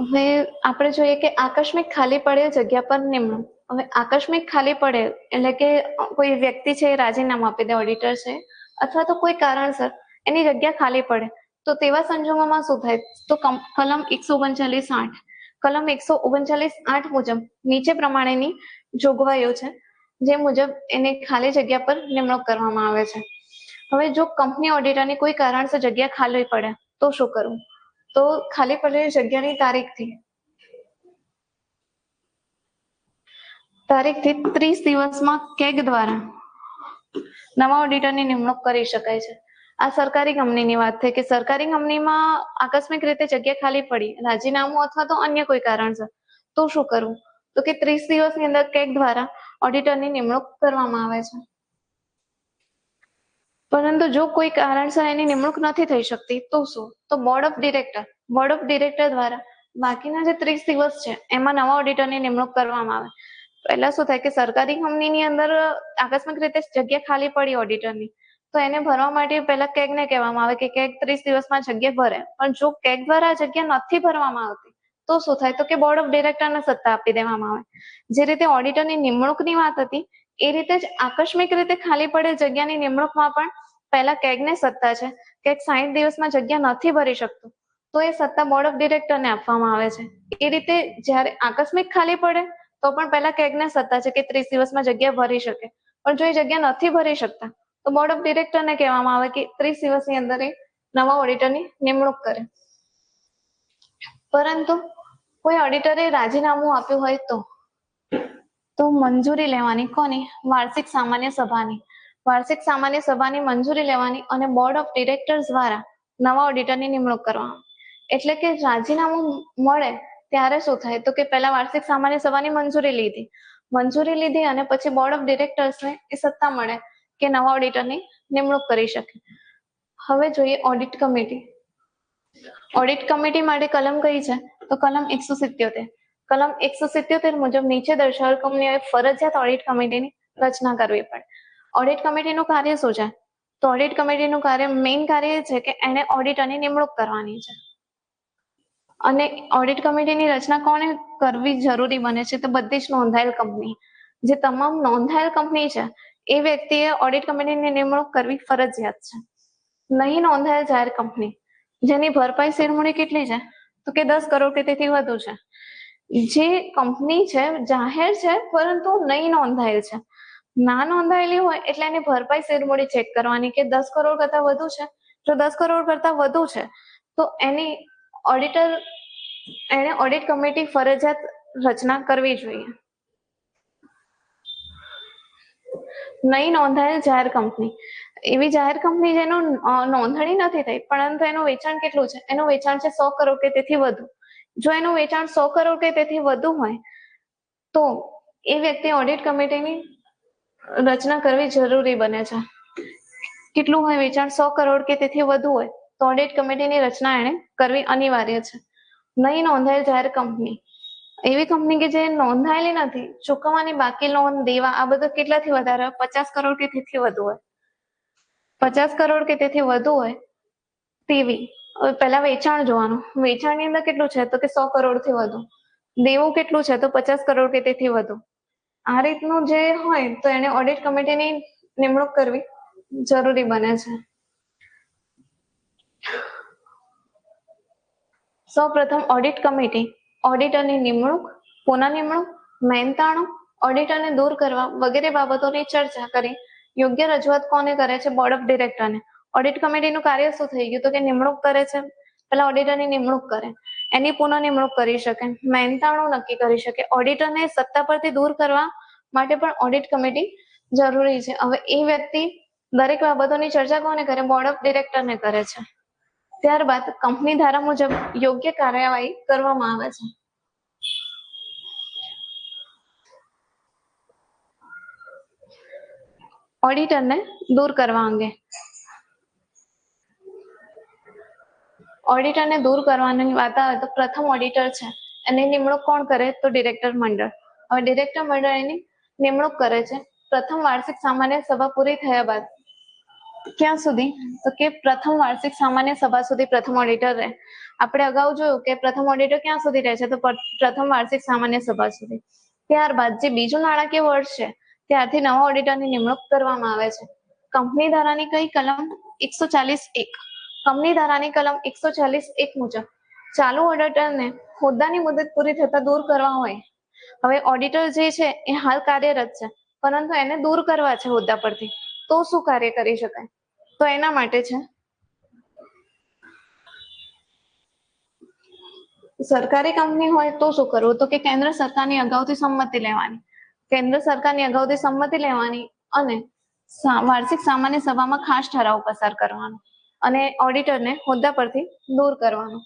હવે આપણે જોઈએ કે આકસ્મિક ખાલી પડેલ જગ્યા પર નિમણૂક. હવે આકસ્મિક ખાલી પડે એટલે કે કોઈ વ્યક્તિ છે એ રાજીનામું આપી દે, ઓડિટર છે, અથવા તો કોઈ કારણસર એની જગ્યા ખાલી પડે, તો તેવા સંજોગોમાં શું થાય? તો કલમ 139(8) કલમ 139(8) મુજબ નીચે પ્રમાણેની જોગવાઈઓ છે, જે મુજબ એને ખાલી જગ્યા પર નિમણૂક કરવામાં આવે છે. હવે જો કંપની ઓડિટરની કોઈ કારણસર જગ્યા ખાલી પડે તો શું કરવું? તો ખાલી પડેલી જગ્યાની તારીખથી 30 દિવસમાં કેગ દ્વારા નવા ઓડિટરની નિમણૂક કરી શકાય છે. આ સરકારી કંપનીની વાત થઈ કે સરકારી કંપનીમાં આકસ્મિક રીતે જગ્યા ખાલી પડી, રાજીનામું અથવા તો અન્ય કોઈ કારણસર, તો શું કરવું? તો કે 30 દિવસની અંદર કેગ દ્વારા ઓડિટરની નિમણૂક કરવામાં આવે છે. પરંતુ જો કોઈ કારણસર એની નિમણૂક નથી થઈ શકતી તો શું? તો બોર્ડ ઓફ ડિરેક્ટર દ્વારા બાકીના જે 30 દિવસ છે એમાં નવા ઓડિટરની નિમણૂક કરવામાં આવે. પહેલા શું થાય કે સરકારી કંપનીની અંદર આકસ્મિક રીતે જગ્યા ખાલી પડી ઓડિટરની, તો એને ભરવા માટે પહેલા કેગને કહેવામાં આવે કે કેગ 30 દિવસમાં જગ્યા ભરે. પણ જો કેગ દ્વારા જગ્યા નથી ભરવામાં આવતી તો શું થાય? તો કે બોર્ડ ઓફ ડિરેક્ટરને સત્તા આપી દેવામાં આવે. જે રીતે ઓડિટરની નિમણૂકની વાત હતી એ રીતે જ આકસ્મિક રીતે ખાલી પડે જગ્યાની નિમણૂકમાં પણ પહેલા કેગને સત્તા છે કે 60 દિવસમાં જગ્યા નથી ભરી શકતું તો એ સત્તા બોર્ડ ઓફ ડિરેક્ટરને આપવામાં આવે છે. એ રીતે જ્યારે આકસ્મિક ખાલી પડે તો પણ પહેલા કેગને સત્તા છે કે 30 દિવસમાં જગ્યા ભરી શકે. પણ જો એ જગ્યા નથી ભરી શકતા તો બોર્ડ ઓફ ડિરેક્ટરને કહેવામાં આવે કે 30 દિવસની અંદર એ નવા ઓડિટરની નિમણૂક કરે. પરંતુ કોઈ ઓડિટરે રાજીનામું આપ્યું હોય તો મંજૂરી લેવાની કોની? વાર્ષિક સામાન્ય સભાની. વાર્ષિક સામાન્ય સભાની મંજૂરી લેવાની અને બોર્ડ ઓફ ડિરેક્ટર્સ દ્વારા નવા ઓડિટરની નિમણૂક કરવામાં. એટલે કે રાજીનામું મળે ત્યારે શું થાય? તો કે પહેલા વાર્ષિક સામાન્ય સભાની મંજૂરી લીધી અને પછી બોર્ડ ઓફ ડિરેક્ટર્સને એ સત્તા મળે કે નવા ઓડિટરની નિમણૂક કરી શકે. હવે જોઈએ ઓડિટ કમિટી. ઓડિટ કમિટી માટે કલમ કઈ છે? તો કલમ 177. કલમ 177 મુજબ નીચે દર્શાવેલ કંપનીઓએ ફરજિયાત ઓડિટ કમિટીની રચના કરવી પડે. ઓડિટ કમિટીનું કાર્ય શું છે? તો ઓડિટ કમિટીનું મેઇન કાર્ય છે કે એને ઓડિટરની નિમણૂક કરવાની છે. અને ઓડિટ કમિટીની રચના કોને કરવી જરૂરી બને છે? તો બધી જ નોંધાયેલ કંપની, જે તમામ નોંધાયેલ કંપની છે એ વ્યક્તિએ ઓડિટ કમિટીની નિમણૂક કરવી ફરજિયાત છે. નહીં નોંધાયેલ જાહેર કંપની જેની ભરપાઈ શેરમૂડી કેટલી છે? તો કે 10 કરોડ કે તેથી વધુ છે. જે કંપની છે જાહેર છે પરંતુ નહીં નોંધાયેલ છે, ના નોંધાયેલી હોય એટલે એની ભરપાઈ શેરમૂડી ચેક કરવાની કે 10 કરોડ કરતા વધુ છે. જો 10 કરોડ કરતા વધુ છે તો એની ઓડિટ કમિટી ફરજિયાત રચના કરવી જોઈએ. નહીં નોંધાયેલ જાહેર કંપની એવી જાહેર કંપની જેનું નોંધણી નથી થઈ પરંતુ એનું વેચાણ કેટલું છે? એનું વેચાણ છે 100 કરોડ કે તેથી વધુ. જો એનું વેચાણ 100 કરોડ કે તેથી વધુ હોય તો એ વ્યક્તિ ઓડિટ કમિટીની રચના કરવી જરૂરી બને છે. કેટલું હોય વેચાણ? 100 કરોડ કે તેથી વધુ હોય તો ઓડિટ કમિટીની રચના એને કરવી અનિવાર્ય છે. નહીં નોંધાયેલ જાહેર કંપની એવી કંપની કે જે નોંધાયેલી નથી, ચૂકવવાની બાકી લોન, દેવા આ બધું કેટલાથી વધારે? 50 કરોડ કે તેથી વધુ હોય. 50 કરોડ કે તેથી વધુ હોય તેવી. હવે પહેલા વેચાણ જોવાનું. વેચાણની અંદર કેટલું છે? તો કે 100 કરોડથી વધુ. દેવું કેટલું છે? તો 50 કરોડ કે તેથી વધુ. આ રીતનું જે હોય તો એને ઓડિટ કમિટીની નિમણૂક કરવી જરૂરી બને છે. સૌપ્રથમ ઓડિટ કમિટી ઓડિટરની નિમણૂક, પુનઃ નિમણૂક, મહેનતાણું, ઓડિટરને દૂર કરવા વગેરે બાબતોની ચર્ચા કરી યોગ્ય રજૂઆત કોને કરે છે? બોર્ડ ઓફ ડિરેક્ટરને. ઓડિટ કમિટીનું કાર્ય શું થઈ ગયું? તો કે નિમણૂક કરે છે. પહેલા ઓડિટરની નિમણૂક કરે, એની પુનઃ નિમણૂક કરી શકે, મહેનતાણું નક્કી કરી શકે, ઓડિટરને સત્તા પરથી દૂર કરવા માટે પણ ઓડિટ કમિટી જરૂરી છે. હવે એ વ્યક્તિ દરેક બાબતોની ચર્ચા કોને કરે? બોર્ડ ઓફ ડિરેક્ટરને કરે છે. ત્યારબાદ કંપની ધારા મુજબ યોગ્ય કાર્યવાહી કરવામાં આવે છે. ઓડિટરને દૂર કરવા અંગે. ઓડિટરને દૂર કરવાની વાત આવે તો પ્રથમ ઓડિટર છે એની નિમણૂક કોણ કરે? તો ડિરેક્ટર મંડળ. હવે ડિરેક્ટર મંડળ એની નિમણૂક કરે છે પ્રથમ વાર્ષિક સામાન્ય સભા પૂરી થયા બાદ. ક્યાં સુધી? તો કે પ્રથમ વાર્ષિક સામાન્ય સભા સુધી પ્રથમ ઓડિટર રહે. આપણે અગાઉ જોયું કે પ્રથમ ઓડિટર ક્યાં સુધી રહે છે? તો પ્રથમ વાર્ષિક સામાન્ય સભા સુધી. ત્યારબાદ જે બીજું નાણાકીય વર્ષ છે ત્યારથી નવા ઓડિટરની નિમણૂક કરવામાં આવે છે. કંપની ધારાની કઈ કલમ? 140(1). કંપની ધારાની કલમ 140(1) મુજબ ચાલુ ઓડિટરને હોદ્દાની મુદત પૂરી થતા દૂર કરવા હોય. હવે ઓડિટર જે છે એ હાલ કાર્યરત છે પરંતુ એને દૂર કરવા છે હોદ્દા પરથી, તો શું કાર્ય કરી શકાય? તો એના માટે છે સરકારી કંપની હોય તો શું કરવું? તો કે કેન્દ્ર સરકારની અગાઉથી સંમતિ લેવાની. કેન્દ્ર સરકારની અગાઉથી સંમતિ લેવાની અને વાર્ષિક સામાન્ય સભામાં ખાસ ઠરાવ પસાર કરવાનો અને ઓડિટરને હોદ્દા પરથી દૂર કરવાનો.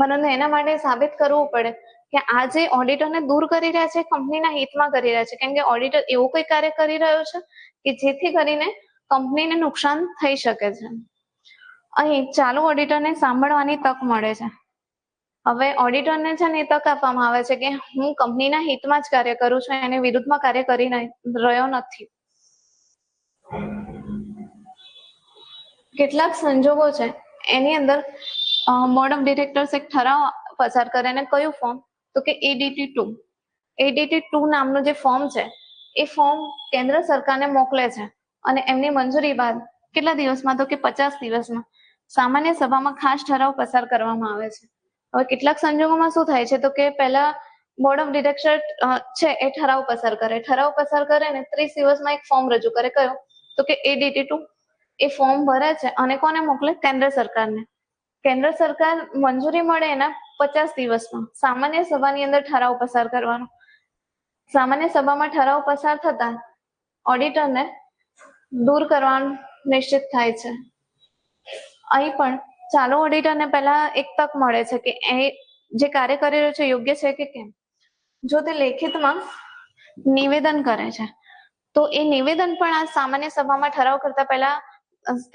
પરંતુ એના માટે સાબિત કરવું પડે કે આ જે ઓડિટરને દૂર કરી રહ્યા છે કંપનીના હિતમાં કરી રહ્યા છે, કેમ કે ઓડિટર એવું કોઈ કાર્ય કરી રહ્યો છે કે જેથી કરીને કંપનીને નુકસાન થઈ શકે છે. અહીં ચાલુ ઓડિટરને સાંભળવાની તક મળે છે. હવે ઓડિટરને છે ને એ તક આપવામાં આવે છે કે હું કંપનીના હિતમાં જ કાર્ય કરું છું, એને વિરુદ્ધમાં કાર્ય કરી રહ્યો નથી. કેટલાક સંજોગો છે એની અંદર બોર્ડ ઓફ ડિરેક્ટર્સ એક ઠરાવ પસાર કરે અને કયું ફોર્મ? તો કે ADT2. ADT2 નામનું જે ફોર્મ છે એ ફોર્મ કેન્દ્ર સરકારને મોકલે છે અને એમની મંજૂરી બાદ કેટલા દિવસમાં? તો કે 50 દિવસમાં સામાન્ય સભામાં ખાસ ઠરાવ પસાર કરવામાં આવે છે. હવે કેટલાક સંજોગોમાં શું થાય છે? તો કે પહેલા બોર્ડ ઓફ ડિરેક્ટર છે એ ઠરાવ પસાર કરે ને 30 દિવસમાં એક ફોર્મ રજૂ કરે. કયો? તો કે ADT2. એ ફોર્મ ભરે છે અને કોને મોકલે? કેન્દ્ર સરકારને. કેન્દ્ર સરકાર મંજૂરી મળે એના 50 દિવસમાં સામાન્ય સભાની અંદર ઠરાવ પસાર કરવાનો. સામાન્ય સભામાં ઠરાવ પસાર થતા ઓડિટરને દૂર કરવાનું નિશ્ચિત થાય છે. અહીં પણ ચાલુ ઓડિટરને પહેલા એક તક મળે છે કે એ જે કાર્ય કરી રહ્યો છે યોગ્ય છે કે કેમ. જો તે લેખિતમાં નિવેદન કરે છે તો એ નિવેદન પણ આ સામાન્ય સભામાં ઠરાવ કરતા પહેલા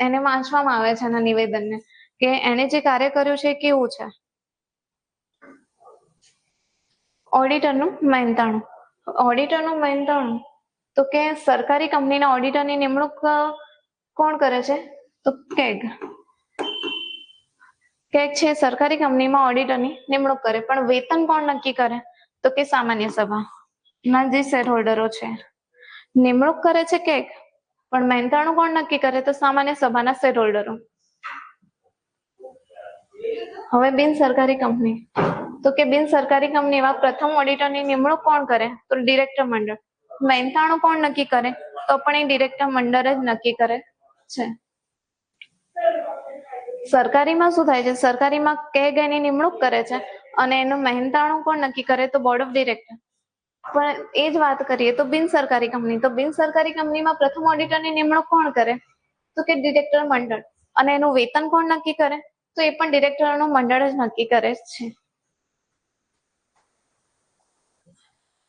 એને વાંચવામાં આવે છે એના નિવેદનને કે એને જે કાર્ય કર્યું છે એ કેવું છે. ઓડિટરનું મહેનતાણું. ઓડિટરનું મહેનતાણું તો કે સરકારી કંપનીના ઓડિટરની નિમણૂક કોણ કરે છે? તો કેગ. કેગ છે સરકારી કંપનીમાં ઓડિટરની નિમણૂક કરે, પણ વેતન કોણ નક્કી કરે? તો કે સામાન્ય સભાના જે શેર હોલ્ડરો છે. નિમણૂક કરે છે કેગ, પણ મહેનતાણું કોણ નક્કી કરે? તો સામાન્ય સભાના શેર હોલ્ડરો. હવે બિન સરકારી કંપની. તો કે બિન સરકારી કંપનીમાં પ્રથમ ઓડિટરની નિમણૂક કોણ કરે? તો ડિરેક્ટર મંડળ. મહેનતાણું કોણ નક્કી કરે? તો પણ એ ડિરેક્ટર મંડળ જ નક્કી કરે છે. સરકારીમાં શું થાય છે? સરકારીમાં કેગ એની નિમણૂક કરે છે અને એનું મહેનતાણું કોણ નક્કી કરે? તો બોર્ડ ઓફ ડિરેક્ટર. પણ એ જ વાત કરીએ તો બિન સરકારી કંપની, તો બિન સરકારી કંપનીમાં પ્રથમ ઓડિટરની નિમણૂક કોણ કરે? તો કે ડિરેક્ટર મંડળ. અને એનું વેતન કોણ નક્કી કરે? તો એ પણ ડિરેક્ટરનું મંડળ જ નક્કી કરે છે.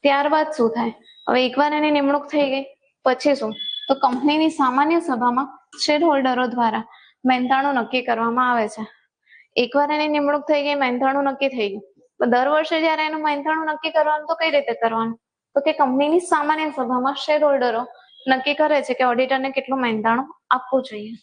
ત્યારબાદ શું થાય? હવે એકવાર એની નિમણૂક થઈ ગઈ પછી શું? તો કંપનીની સામાન્ય સભામાં શેર હોલ્ડરો દ્વારા મહેનતાણું નક્કી કરવામાં આવે છે. એકવાર એની નિમણૂક થઈ ગઈ, મહેનતાણું નક્કી થઈ ગયું, દર વર્ષે જયારે એનું મહેનતાણું નક્કી કરવાનું તો કઈ રીતે કરવાનું? તો કે કંપનીની સામાન્ય સભામાં શેર હોલ્ડરો નક્કી કરે છે કે ઓડિટરને કેટલું મહેનતાણું આપવું જોઈએ.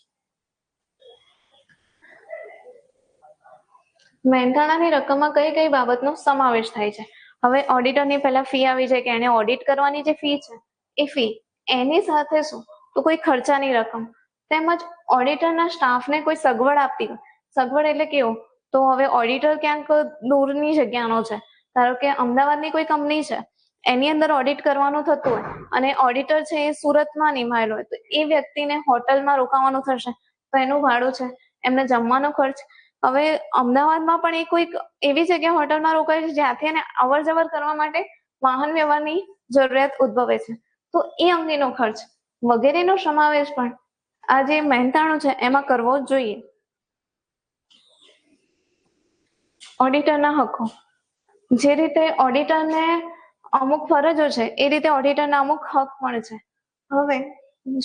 મહેનતાણાની રકમમાં કઈ કઈ બાબતનો સમાવેશ થાય છે? હવે ઓડિટરની પહેલા ફી આવી જાય કે એને ઓડિટ કરવાની જે ફી છે એ ફી, એની સાથે શું? તો કોઈ ખર્ચાની રકમ, તેમજ ઓડિટરના સ્ટાફને કોઈ સગવડ આપવી. સગવડ એટલે કેવું? તો હવે ઓડિટર ક્યાંક દૂરની જગ્યાનો છે, ધારો કે અમદાવાદની કોઈ કંપની છે, એની અંદર ઓડિટ કરવાનું થતું હોય અને ઓડિટર છે એ સુરતમાં નિમાયેલો હોય, તો એ વ્યક્તિને હોટલમાં રોકાવાનું થશે તો એનું ભાડું છે, એમને જમવાનો ખર્ચ. હવે અમદાવાદમાં પણ એ કોઈક એવી જગ્યા હોટલમાં રોકાય છે જ્યાંથી એને અવર જવર કરવા માટે વાહન વ્યવહારની જરૂરિયાત ઉદ્ભવે છે, તો એ અંગેનો ખર્ચ વગેરેનો સમાવેશ પણ આ જે મહેનતાણું છે એમાં કરવો જોઈએ. ઓડિટરના હકો. જે રીતે ઓડિટરને અમુક ફરજો છે એ રીતે ઓડિટરના અમુક હક પણ છે. હવે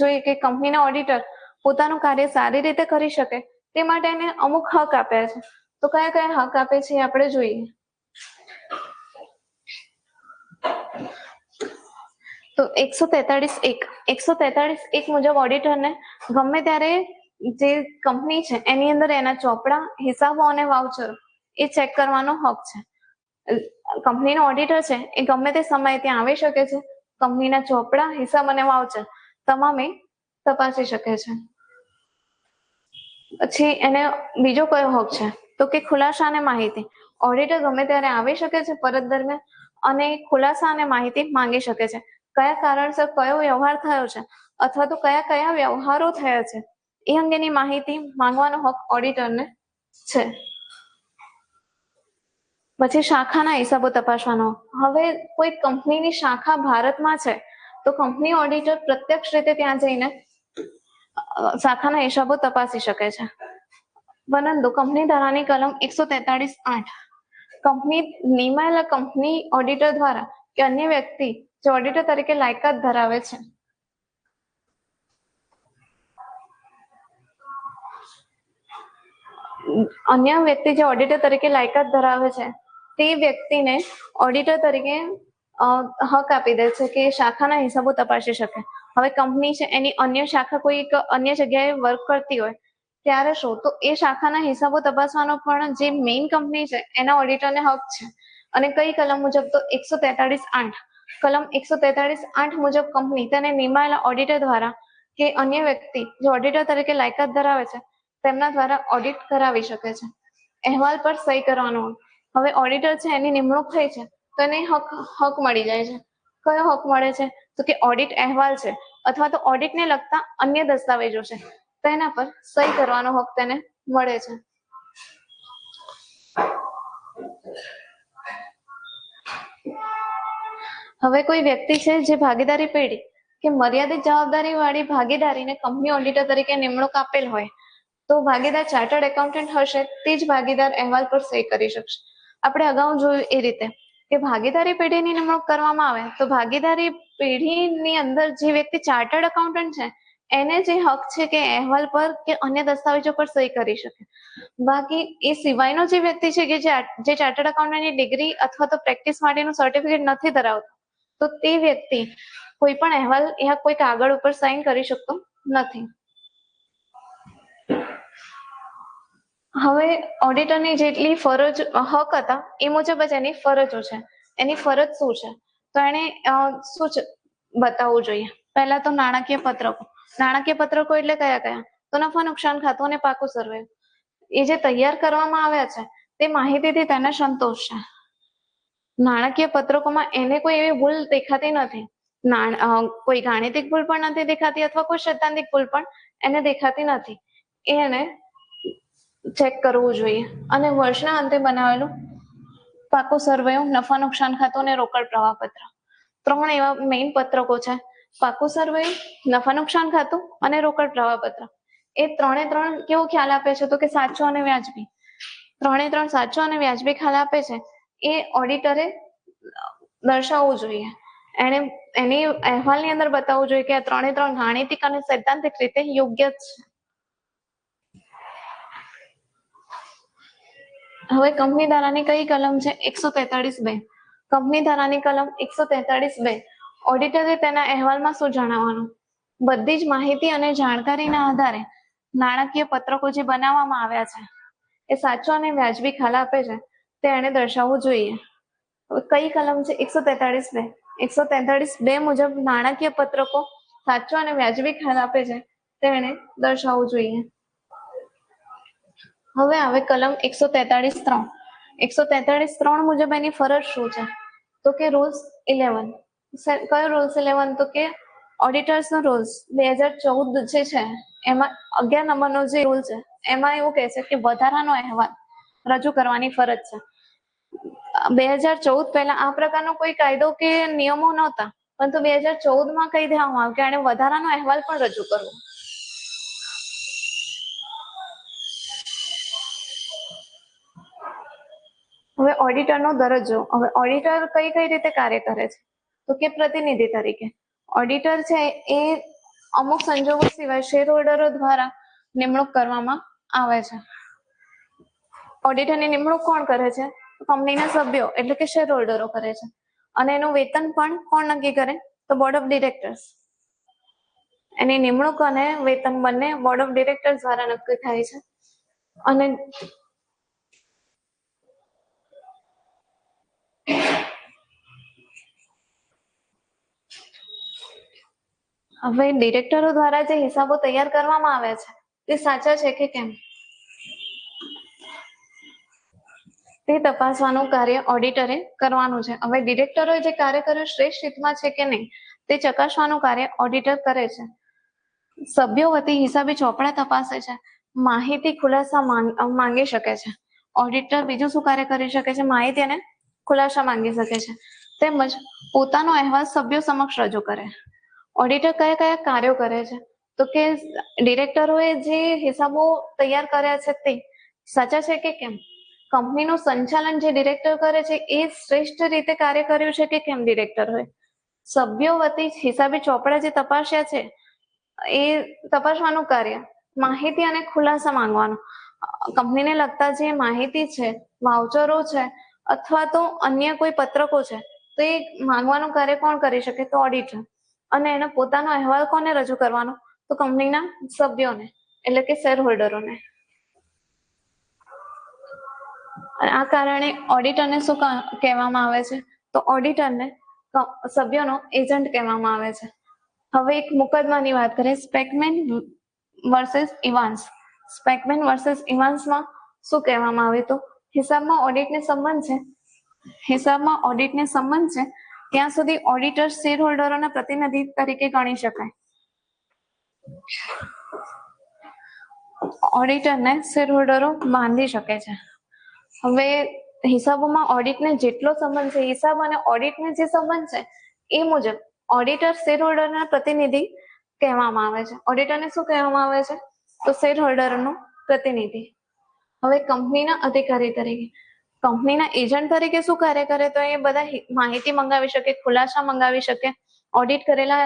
જોઈએ કે કંપનીના ઓડિટર પોતાનું કાર્ય સારી રીતે કરી શકે તે માટે એને અમુક હક આપ્યા છે. તો કયા કયા હક આપે છે આપણે જોઈએ. તો 143(1) મુજબ ઓડિટરને ગમે ત્યારે જે કંપની છે એની અંદર એના ચોપડા, હિસાબો અને વાઉચરો એ ચેક કરવાનો હક છે. કંપનીનો ઓડિટર છે એ ગમે તે સમયે ત્યાં આવી શકે છે. કંપનીના ચોપડા, હિસાબ અને વાઉચર તમામે તપાસી શકે છે. પછી એને બીજો કયો હક છે તો કે ખુલાસા અને માહિતી. ઓડિટર ગમે ત્યારે આવી શકે છે પરત દરમિયાન અને ખુલાસા અને માહિતી માંગી શકે છે. કયા કારણસર કયો વ્યવહાર થયો છે અથવા તો કયા કયા વ્યવહારો થયા છે એ અંગેની માહિતી માંગવાનો હક ઓડિટરને છે. પછી શાખાના હિસાબો તપાસવાનો. હવે કોઈ કંપનીની શાખા ભારતમાં છે તો કંપની ઓડિટર પ્રત્યક્ષ રીતે ત્યાં જઈને શાખાના હિસાબો તપાસી શકે છે. પરંતુ કંપની ધારાની કલમ 143(8) કંપની નિમાયેલા કંપની ઓડિટર દ્વારા કે અન્ય વ્યક્તિ જે ઓડિટર તરીકે લાયકાત ધરાવે છે અન્ય વ્યક્તિ જે ઓડિટર તરીકે લાયકાત ધરાવે છે તે વ્યક્તિને ઓડિટર તરીકે હક આપી દે છે કે શાખાના હિસાબો તપાસી શકે. હવે કંપની છે એની અન્ય શાખા કોઈ અન્ય જગ્યાએ વર્ક કરતી હોય ત્યારે શું તો એ શાખાના હિસાબો તપાસવાનો પણ જે મેઇન કંપની છે એના ઓડિટરને હક છે. અને કઈ કલમ મુજબ તો 143(8) કલમ 143(8) મુજબ કંપની તેને નિમાયેલા ઓડિટર દ્વારા કે અન્ય વ્યક્તિ જે ઓડિટર તરીકે લાયકાત ધરાવે છે તેમના દ્વારા ઓડિટ કરાવી શકે છે. અહેવાલ પર સહી કરવાનો. હવે ઓડિટર છે એની નિમણૂક થઈ છે તો એને હક મળી જાય છે. કયો હક મળે છે તો કે ઓડિટ અહેવાલ છે અથવા તો ઓડિટને લગતા અન્ય દસ્તાવેજો છે તેના પર સહી કરવાનો હક તેને મળે છે. હવે કોઈ વ્યક્તિ છે જે ભાગીદારી પેઢી કે મર્યાદિત જવાબદારી વાળી ભાગીદારીને કંપની ઓડિટર તરીકે નિમણૂક આપેલ હોય તો ભાગીદાર ચાર્ટર્ડ એકાઉન્ટન્ટ હશે તે જ ભાગીદાર અહેવાલ પર સહી કરી શકશે. આપણે અગાઉ જોયું એ રીતે કે ભાગીદારી પેઢીની નિમણૂક કરવામાં આવે તો ભાગીદારી પેઢીની અંદર જે વ્યક્તિ ચાર્ટર્ડ એકાઉન્ટન્ટ છે એને જે હક છે કે અહેવાલ પર કે અન્ય દસ્તાવેજો પર સહી કરી શકે. બાકી એ સિવાયનો જે વ્યક્તિ છે કે જે ચાર્ટર્ડ એકાઉન્ટન્ટની ડિગ્રી અથવા તો પ્રેક્ટિસ માટેનું સર્ટિફિકેટ નથી ધરાવતો તો તે વ્યક્તિ કોઈ પણ અહેવાલ યા કોઈ કાગળ ઉપર સાઇન કરી શકતો નથી. હવે ઓડિટરની જેટલી ફરજ હક હતા એ મુજબ જ એની ફરજો છે. એની ફરજ શું છે તો એને શું બતાવવું જોઈએ. પહેલા તો નાણાકીય પત્રકો. નાણાકીય પત્રકો એટલે કયા કયા તો નફા નુકસાન ખાતું અને પાકું સર્વે. એ જે તૈયાર કરવામાં આવ્યા છે તે માહિતીથી તેને સંતોષ છે. નાણાકીય પત્રકોમાં એને કોઈ એવી ભૂલ દેખાતી નથી. કોઈ ગાણિતિક ભૂલ પણ નથી દેખાતી અથવા કોઈ સૈદ્ધાંતિક ભૂલ પણ એને દેખાતી નથી. એને ચેક કરવું જોઈએ અને વર્ષના અંતે બનાવેલું પાકું સર્વેયું, નફા નુકસાન ખાતું અને રોકડ પ્રવાહ પત્ર. 3 એવા મેઇન પત્રકો છે. પાકું સર્વેયું, નફા નુકસાન ખાતું અને રોકડ પ્રવાહ પત્ર. એ 3 કેવો ખ્યાલ આપે છે તો કે સાચો અને વ્યાજબી. 3 સાચો અને વ્યાજબી ખ્યાલ આપે છે એ ઓડિટરે દર્શાવવું જોઈએ. એને એની અહેવાલની અંદર બતાવવું જોઈએ કે આ 3 ગાણિતિક અને સૈદ્ધાંતિક રીતે યોગ્ય છે. હવે કંપની ધારાની કઈ કલમ છે 143(2). કંપની ધારાની કલમ 143(2). ઓડિટરે તેના અહેવાલમાં શું જણાવવાનું? બધી જ માહિતી અને જાણકારીના આધારે નાણાકીય પત્રકો જે બનાવવામાં આવ્યા છે એ સાચો અને વ્યાજબી ખ્યાલ આપે છે તે એને દર્શાવવું જોઈએ. કઈ કલમ છે 143(2). 143(2) મુજબ નાણાકીય પત્રકો સાચો અને વ્યાજબી ખ્યાલ આપે છે તેને દર્શાવવું જોઈએ. હવે આવે કલમ 143(3). 143(3) મુજબ એની ફરજ શું છે તો કે રૂલ્સ 11. કયો રૂલ્સ 11 તો કે ઓડિટર્સ નો રૂલ્સ 2014 જે છે એમાં 11 નંબરનો જે રૂલ છે એમાં એવું કહે છે કે વધારાનો અહેવાલ રજૂ કરવાની ફરજ છે. 2014 પહેલા આ પ્રકારનો કોઈ કાયદો કે નિયમો નહોતા પરંતુ 2014 કહી દેવામાં આવ્યું કે આને વધારાનો અહેવાલ પણ રજૂ કરવો. હવે ઓડિટરનો દરજ્જો. હવે ઓડિટર કઈ રીતે કાર્ય કરે છે તો કે પ્રતિનિધિ તરીકે. ઓડિટર છે એ અમુક સંજોગો સિવાય શેર હોલ્ડરો દ્વારા નિમણૂક કરવામાં આવે છે. ઓડિટરની નિમણૂક કોણ કરે છે? કંપનીના સભ્યો એટલે કે શેર હોલ્ડરો કરે છે. અને એનું વેતન પણ કોણ નક્કી કરે? તો બોર્ડ ઓફ ડિરેક્ટર્સ. એની નિમણૂક અને વેતન બંને બોર્ડ ઓફ ડિરેક્ટર્સ દ્વારા નક્કી થાય છે. અને હવે ડિરેક્ટરો દ્વારા જે હિસાબો તૈયાર કરવામાં આવ્યા છે તે સાચા છે કે કેમ તે તપાસવાનું કાર્ય ઓડિટરે કરવાનું છે. હવે ડિરેક્ટરોએ જે કાર્ય કર્યું શ્રેષ્ઠ હિતમાં છે કે નહીં તે ચકાસવાનું કાર્ય ઓડિટર કરે છે. સભ્યો વતી હિસાબી ચોપડા તપાસે છે. માહિતી ખુલાસા માંગી શકે છે. ઓડિટર બીજું શું કાર્ય કરી શકે છે? માહિતી અને ખુલાસા માંગી શકે છે. તેમજ પોતાનો અહેવાલ સભ્યો સમક્ષ રજૂ કરે. ઓડિટર કયા કયા કાર્યો કરે છે તો કે ડિરેક્ટરોએ જે હિસાબો તૈયાર કર્યા છે તે સાચા છે કે કેમ, કંપનીનું સંચાલન જે ડિરેક્ટર કરે છે એ શ્રેષ્ઠ રીતે કાર્ય કર્યું છે કે કેમ ડિરેક્ટરોએ, સભ્યો વતી હિસાબી ચોપડા જે તપાસ્યા છે એ તપાસવાનું કાર્ય, માહિતી અને ખુલાસા માંગવાનું. કંપનીને લગતા જે માહિતી છે, વાઉચરો છે અથવા તો અન્ય કોઈ પત્રકો છે તો એ માંગવાનું કાર્ય કોણ કરી શકે? તો ઓડિટર. અને એનો પોતાનો અહેવાલ કોને રજૂ કરવાનો? તો કંપનીના સભ્યોને એટલે કે શેર હોલ્ડરોને. આ કારણે ઓડિટરને શું કહેવામાં આવે છે? તો ઓડિટરને સભ્યોનો એજન્ટ કહેવામાં આવે છે. હવે એક મુકદમાની વાત કરીએ, સ્પેકમેન વર્સિસ ઇવાન્સ. સ્પેકમેન વર્સિસ ઇવાન્સમાં શું કહેવામાં આવ્યું? તો હિસાબમાં ઓડિટને સંબંધ છે ત્યાં સુધી ઓડિટર શેર હોલ્ડરોના પ્રતિનિધિ તરીકે ગણી શકાય. ઓડિટરને શેર હોલ્ડરો બાંધી શકે છે. હવે હિસાબોમાં ઓડિટને જેટલો સંબંધ છે, હિસાબ અને ઓડિટને જે સંબંધ છે એ મુજબ ઓડિટર શેર હોલ્ડરના પ્રતિનિધિ કહેવામાં આવે છે. ઓડિટરને શું કહેવામાં આવે છે? તો શેર હોલ્ડરનો પ્રતિનિધિ. હવે કંપનીના અધિકારી તરીકે, કંપનીના એજન્ટ તરીકે શું કાર્ય કરે? તો એ બધા માહિતી મંગાવી શકે, ખુલાસા મંગાવી શકે, ઓડિટ કરેલા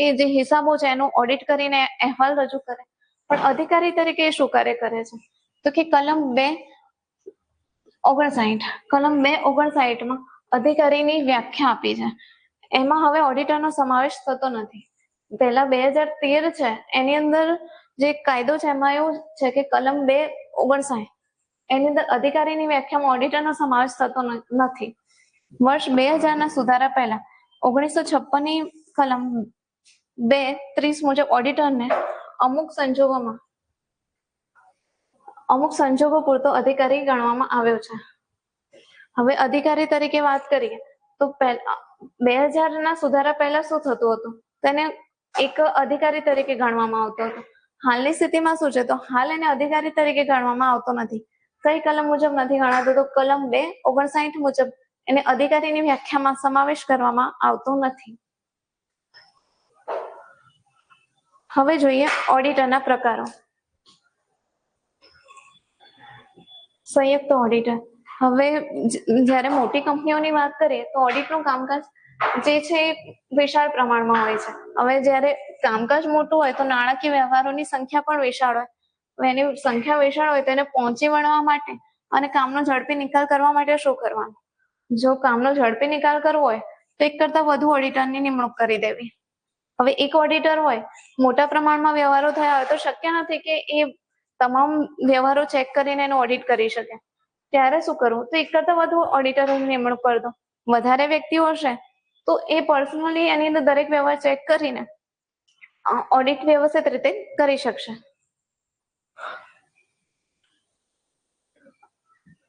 એ જે હિસાબો છે એનું ઓડિટ કરીને અહેવાલ રજૂ કરે. પણ અધિકારી તરીકે શું કાર્ય કરે છે? તો કે કલમ 259 અધિકારીની વ્યાખ્યા આપી છે. એમાં હવે ઓડિટરનો સમાવેશ થતો નથી. પહેલા 2013 છે એની અંદર જે કાયદો છે એમાં એવું છે કે કલમ 259 એની અંદર અધિકારીની વ્યાખ્યામાં ઓડિટરનો સમાવેશ થતો નથી. વર્ષ 2000ના સુધારા પહેલા 1956ની કલમ 230 મુજબ ઓડિટરને અમુક સંજોગો પૂરતો અધિકારી ગણવામાં આવ્યો છે. હવે અધિકારી તરીકે વાત કરીએ તો 2000ના સુધારા પહેલા શું થતું હતું? તેને એક અધિકારી તરીકે ગણવામાં આવતો હતો. હાલની સ્થિતિમાં શું છે? તો હાલ એને અધિકારી તરીકે ગણવામાં આવતો નથી. કઈ કલમ મુજબ નથી ગણાતો? તો કલમ 259 મુજબ એને અધિકારીની વ્યાખ્યામાં સમાવેશ કરવામાં આવતો નથી. હવે જોઈએ ઓડિટરના પ્રકારો. સંયુક્ત ઓડિટર. હવે જ્યારે મોટી કંપનીઓની વાત કરીએ તો ઓડિટનું કામકાજ જે છે એ વિશાળ પ્રમાણમાં હોય છે. હવે જ્યારે કામકાજ મોટું હોય તો નાણાકીય વ્યવહારોની સંખ્યા પણ વિશાળ હોય. એની સંખ્યા વિશાળ હોય તેને પહોંચી વળવા માટે અને કામનો ઝડપી નિકાલ કરવા માટે શું કરવાનું? જો કામનો ઝડપી નિકાલ કરવો હોય તો એક કરતા વધુ ઓડિટરની નિમણૂક કરી દેવી. હવે એક ઓડિટર હોય, મોટા પ્રમાણમાં વ્યવહારો થયા હોય તો શક્ય નથી કે એ તમામ વ્યવહારો ચેક કરીને એનું ઓડિટ કરી શકે. ત્યારે શું કરવું? તો એક કરતા વધુ ઓડિટરોની નિમણૂક કરી દો. વધારે વ્યક્તિઓ હશે તો એ પર્સનલી એની અંદર દરેક વ્યવહાર ચેક કરીને ઓડિટ વ્યવસ્થિત રીતે કરી શકશે.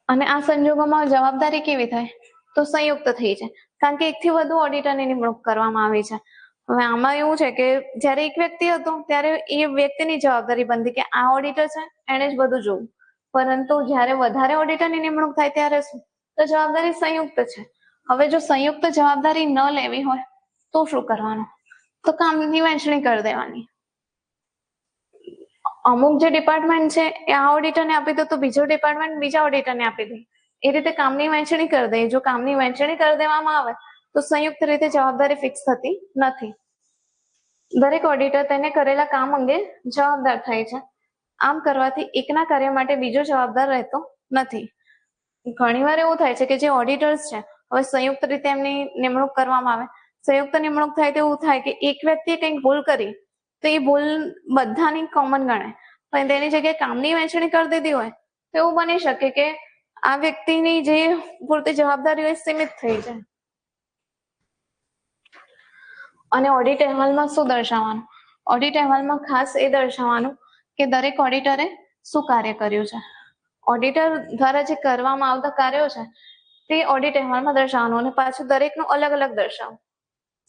અને આ સંજોગોમાં જવાબદારી કેવી થાય? તો સંયુક્ત થઈ જાય, કારણ કે એકથી વધુ ઓડિટરની નિમણૂક કરવામાં આવી છે. હવે આમાં એવું છે કે જ્યારે એક વ્યક્તિ હતો ત્યારે એ વ્યક્તિની જવાબદારી બનતી કે આ ઓડિટર છે એને જ બધું જોવું. પરંતુ જ્યારે વધારે ઓડિટરની નિમણૂક થાય ત્યારે શું? તો જવાબદારી સંયુક્ત છે. હવે જો સંયુક્ત જવાબદારી ન લેવી હોય તો શું કરવાનું? તો કામની વહેંચણી કરી દેવાની. અમુક જે ડિપાર્ટમેન્ટ છે એ આ ઓડિટરને આપી દો તો બીજો ડિપાર્ટમેન્ટ બીજા ઓડિટરને આપી દે. એ રીતે કામની વહેંચણી કરી દે. જો કામની વહેંચણી કરી દેવામાં આવે તો સંયુક્ત રીતે જવાબદારી ફિક્સ થતી નથી. દરેક ઓડિટર તેને કરેલા કામ અંગે જવાબદાર થાય છે. આમ કરવાથી એકના કાર્ય માટે બીજો જવાબદાર રહેતો નથી. ઘણીવાર એવું થાય છે કે જે ઓડિટર્સ છે, હવે સંયુક્ત રીતે એમની નિમણૂક કરવામાં આવે, સંયુક્ત નિમણૂક થાય તો એવું થાય કે એક વ્યક્તિએ કંઈક ભૂલ કરી તો એ ભૂલ બધાની કોમન ગણાય, પણ તેની જગ્યાએ કામની વહેંચણી કરી દીધી હોય તો એવું બની શકે કે આ વ્યક્તિની જે પૂરતી જવાબદારી હોય સીમિત થઈ જાય. અને ઓડિટ અહેવાલમાં શું દર્શાવવાનું? ઓડિટ અહેવાલમાં ખાસ એ દર્શાવવાનું કે દરેક ઓડિટરે શું કાર્ય કર્યું છે. ઓડિટર દ્વારા જે કરવામાં આવતા કાર્યો છે તે ઓડિટ અહેવાલમાં દર્શાવવાનું, અને પાછું દરેકનું અલગ અલગ દર્શાવવું.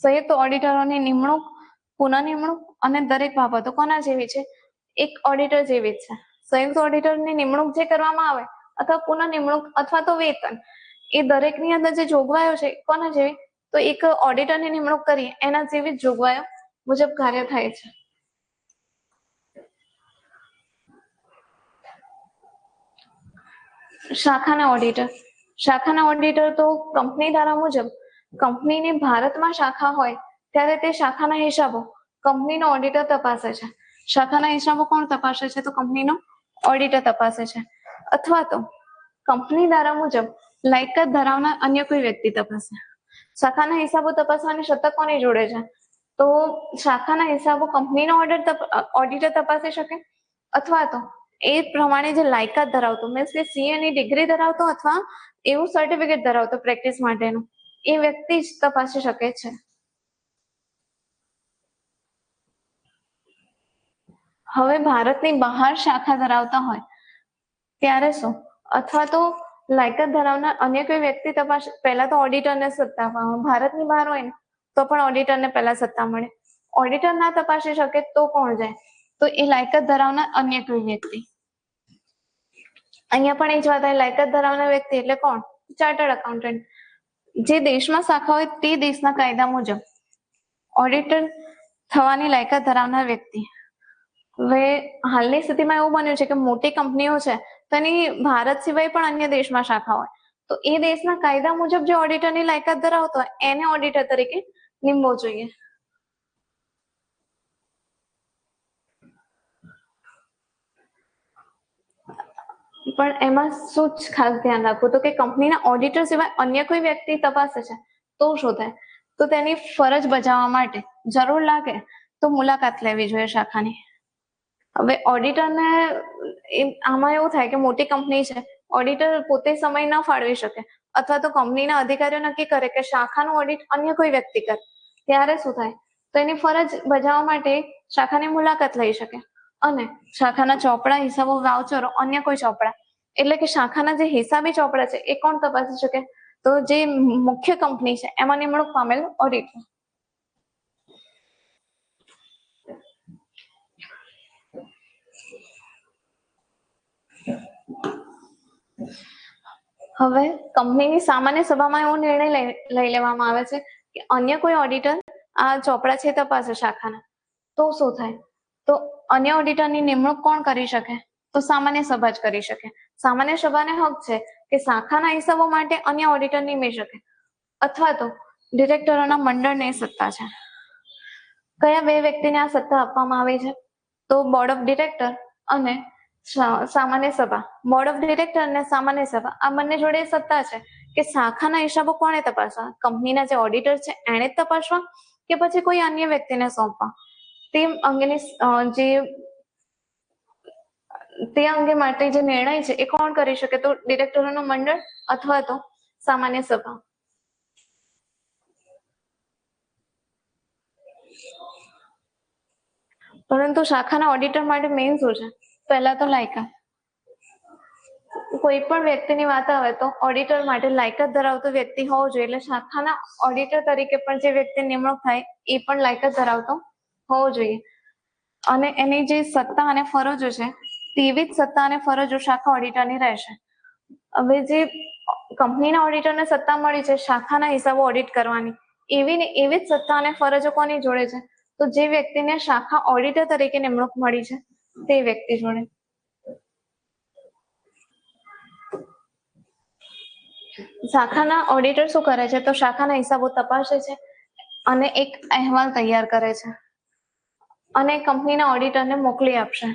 સંયુક્ત ઓડિટરોની નિમણૂક, પુનઃનિમણૂક અને દરેક બાબતો કોના જેવી છે? એક ઓડિટર જેવી જ છે. સંયુક્ત ઓડિટરની નિમણૂક જે કરવામાં આવે અથવા પુનઃનિમણૂક અથવા તો વેતન, એ દરેકની અંદર જે જોગવાઈઓ છે કોના જેવી? તો એક ઓડિટરની નિમણૂક કરીએ એના જેવી જ જોગવાઈઓ મુજબ કાર્ય થાય છે. શાખાના ઓડિટર. શાખાના ઓડિટર તો કંપની ધારા મુજબ કંપનીની ભારતમાં શાખા હોય ત્યારે તે શાખાના હિસાબો કંપનીનો ઓડિટર તપાસે છે. શાખાના હિસાબો કોણ તપાસે છે? તો કંપનીનો ઓડિટર તપાસે છે. અથવા તો કંપની ધારા મુજબ લાયકાત ધરાવનાર અન્ય કોઈ વ્યક્તિ તપાસે. શાખાના હિસાબો તપાસવાની સત્તા કોની જોડે છે? તો શાખાના હિસાબો કંપનીનો ઓડિટર તપાસી શકે, અથવા તો એ પ્રમાણે જે લાયકાત ધરાવતો, મીન્સ કે સીએની ડિગ્રી ધરાવતો અથવા એવું સર્ટિફિકેટ ધરાવતો પ્રેક્ટિસ માટેનું, એ વ્યક્તિ જ તપાસી શકે છે. હવે ભારતની બહાર શાખા ધરાવતા હોય ત્યારે શું? અથવા તો લાયકાત ધરાવનાર અન્ય કોઈ વ્યક્તિ તપાસ, પહેલા તો ઓડિટરને સત્તા આપવામાં, ભારતની બહાર હોય ને તો પણ ઓડિટરને પહેલા સત્તા મળે. ઓડિટર ના તપાસી શકે તો કોણ જાય? તો એ લાયકાત ધરાવનાર અન્ય કોઈ વ્યક્તિ. અહીંયા પણ એ જ વાત આવે, લાયકાત ધરાવનાર વ્યક્તિ એટલે કોણ? Chartered accountant. જે દેશમાં શાખા હોય તે દેશના કાયદા મુજબ ઓડિટર થવાની લાયકાત ધરાવનાર વ્યક્તિ. હવે હાલની સ્થિતિમાં એવું બન્યું છે કે મોટી કંપનીઓ છે તો એની ભારત સિવાય પણ અન્ય દેશમાં શાખા હોય, તો એ દેશના કાયદા મુજબ જે ઓડિટરની લાયકાત ધરાવતો હોય એને ઓડિટર તરીકે નીમવો જોઈએ. પણ એમાં શું ખાસ ધ્યાન રાખવું? તો કે કંપનીના ઓડિટર સિવાય અન્ય કોઈ વ્યક્તિ તપાસે છે તો શું થાય? તો તેની ફરજ બજાવવા માટે જરૂર લાગે તો મુલાકાત લેવી જોઈએ શાખાની. હવે ઓડિટરને આમાં એવું થાય કે મોટી કંપની છે, ઓડિટર પોતે સમય ન ફાળવી શકે, અથવા તો કંપનીના અધિકારીઓ નક્કી કરે કે શાખાનું ઓડિટ અન્ય કોઈ વ્યક્તિ કરે, ત્યારે શું થાય? તો એની ફરજ બજાવવા માટે શાખાની મુલાકાત લઈ શકે. અને શાખાના ચોપડા, હિસાબો, વાઉચરો, અન્ય કોઈ ચોપડા, એટલે કે શાખાના જે હિસાબી ચોપડા છે એ કોણ તપાસી શકે? તો જે મુખ્ય કંપની છે એમાં નિમણૂક પામેલ ઓડિટર. હવે કંપનીની સામાન્ય સભામાં એવો નિર્ણય લઈ લેવામાં આવે છે કે અન્ય કોઈ ઓડિટર આ ચોપડા છે તપાસે શાખાના, તો શું થાય? તો અન્ય ઓડિટરની નિમણૂક કોણ કરી શકે? તો સામાન્ય સભા જ કરી શકે. સામાન્ય સભાને હક છે કે શાખાના હિસાબો માટે અન્ય ઓડિટર નિમી શકે, અથવા તો ડિરેક્ટરોના મંડળને સત્તા છે. કયા બે વ્યક્તિને આ સત્તા આપવામાં આવી છે? તો બોર્ડ ઓફ ડિરેક્ટર અને સામાન્ય સભા. બોર્ડ ઓફ ડિરેક્ટર અને સામાન્ય સભા આ બંને જોડે સત્તા છે કે શાખાના હિસાબો કોણે તપાસવા? કંપનીના જે ઓડિટર છે એણે જ તપાસવા કે પછી કોઈ અન્ય વ્યક્તિને સોંપવા? તે અંગેની તે અંગે માટે જે નિર્ણય છે એ કોણ કરી શકે? તો ડિરેક્ટરોનું મંડળ અથવા તો સામાન્ય સભા. પરંતુ શાખાના ઓડિટર માટે મેઇન શું છે? પહેલા તો લાયકાત. કોઈ પણ વ્યક્તિની વાત આવે તો ઓડિટર માટે લાયકાત ધરાવતો વ્યક્તિ હોવો જોઈએ. એટલે શાખાના ઓડિટર તરીકે પણ જે વ્યક્તિ નિમણૂક થાય એ પણ લાયકાત ધરાવતો હોવો જોઈએ. અને એની જે સત્તા અને ફરજો છે તેવી જ સત્તા અને ફરજો શાખા ઓડિટરની રહેશે. હવે જે કંપનીના ઓડિટરને સત્તા મળી છે શાખાના હિસાબો ઓડિટ કરવાની, એવી ને એવી જ સત્તા અને ફરજો કોની જોડે છે? તો જે વ્યક્તિને શાખા ઓડિટર તરીકે નિમણૂક મળી છે તે વ્યક્તિ જોડે. શાખાના ઓડિટર શું કરે છે? તો શાખાના હિસાબો તપાસે છે અને એક અહેવાલ તૈયાર કરે છે અને કંપનીના ઓડિટરને મોકલી આપશે.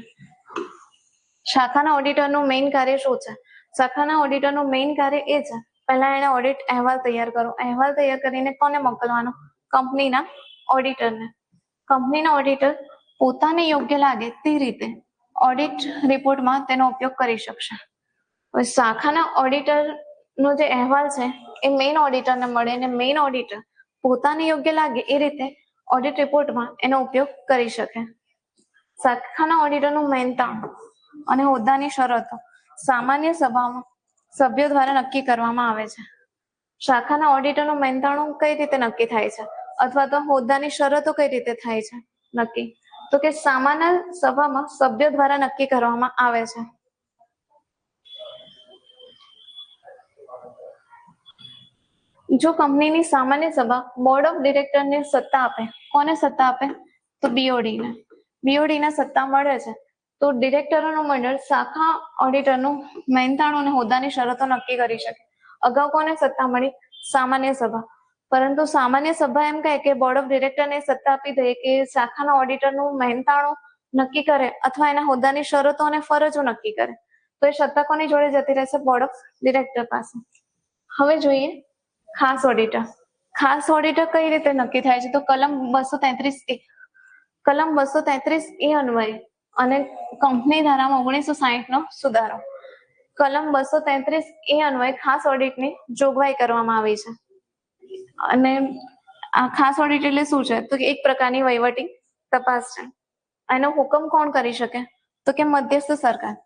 શાખાના ઓડિટરનું મેઇન કાર્ય શું છે? શાખાના ઓડિટરનું મેઇન કાર્ય એ છે, પહેલા એને ઓડિટ અહેવાલ તૈયાર કરો. અહેવાલ તૈયાર કરીને કોને મોકલવાનો? કંપનીના ઓડિટરને. કંપનીના ઓડિટર પોતાને યોગ્ય લાગે તે રીતે ઓડિટ રિપોર્ટમાં તેનો ઉપયોગ કરી શકશે. શાખાના ઓડિટર નો જે અહેવાલ છે એ મેઇન ઓડિટરને મળે અને મેઇન ઓડિટર પોતાને યોગ્ય લાગે એ રીતે ઓડિટ રિપોર્ટમાં એનો ઉપયોગ કરી શકે. શાખાના ઓડિટરનું મહેનતાણ અને હોદ્દાની શરતો સામાન્ય સભામાં સભ્યો દ્વારા નક્કી કરવામાં આવે છે. શાખાના ઓડિટરનું મહેનતાણું કઈ રીતે નક્કી થાય છે અથવા તો હોદ્દાની શરતો કઈ રીતે થાય છે નક્કી? તો કે સામાન્ય સભામાં સભ્યો દ્વારા નક્કી કરવામાં આવે છે. જો કંપનીની સામાન્ય સભા બોર્ડ ઓફ ડિરેક્ટરને સત્તા આપે, કોને સત્તા આપે? તો બીઓડીને. બીઓડીને સત્તા મળે છે તો ડિરેક્ટરોનું મંડળ શાખા ઓડિટરનું મહેનતાણું અને હોદ્દાની શરતો નક્કી કરી શકે. અગાઉ કોને સત્તા મળી? સામાન્ય સભા. પરંતુ સામાન્ય સભા એમ કહે કે બોર્ડ ઓફ ડિરેક્ટરને સત્તા આપી દે કે શાખાના ઓડિટરનું મહેનતાણું નક્કી કરે અથવા એના હોદ્દાની શરતો અને ફરજો નક્કી કરે. તો એ સત્તા કોની જોડે જતી રહેશે? બોર્ડ ઓફ ડિરેક્ટર પાસે. હવે જોઈએ ખાસ ઓડિટર. ખાસ ઓડિટર કઈ રીતે નક્કી થાય છે? તો કલમ 233A. કલમ 233A અન્વયે અને કંપની ધારામાં 1960 નો સુધારો. કલમ 233A અન્વયે ખાસ ઓડિટની જોગવાઈ કરવામાં આવી છે. અને આ ખાસ ઓડિટ એટલે શું છે? તો એક પ્રકારની વહીવટી તપાસ છે. એનો હુકમ કોણ કરી શકે? તો કે મધ્યસ્થ સરકાર.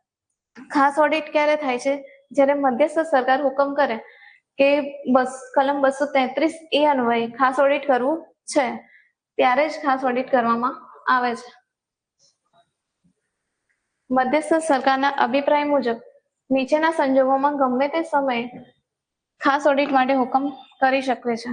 ખાસ ઓડિટ ક્યારે થાય છે? જ્યારે મધ્યસ્થ સરકાર હુકમ કરે કે કલમ 233A અન્વયે ખાસ ઓડિટ કરવું છે ત્યારે જ ખાસ ઓડિટ કરવામાં આવે છે. મધ્યસ્થ સરકારના અભિપ્રાય મુજબ નીચેના સંજોગોમાં ગમે તે સમયે ખાસ ઓડિટ માટે હુકમ કરી શકે છે.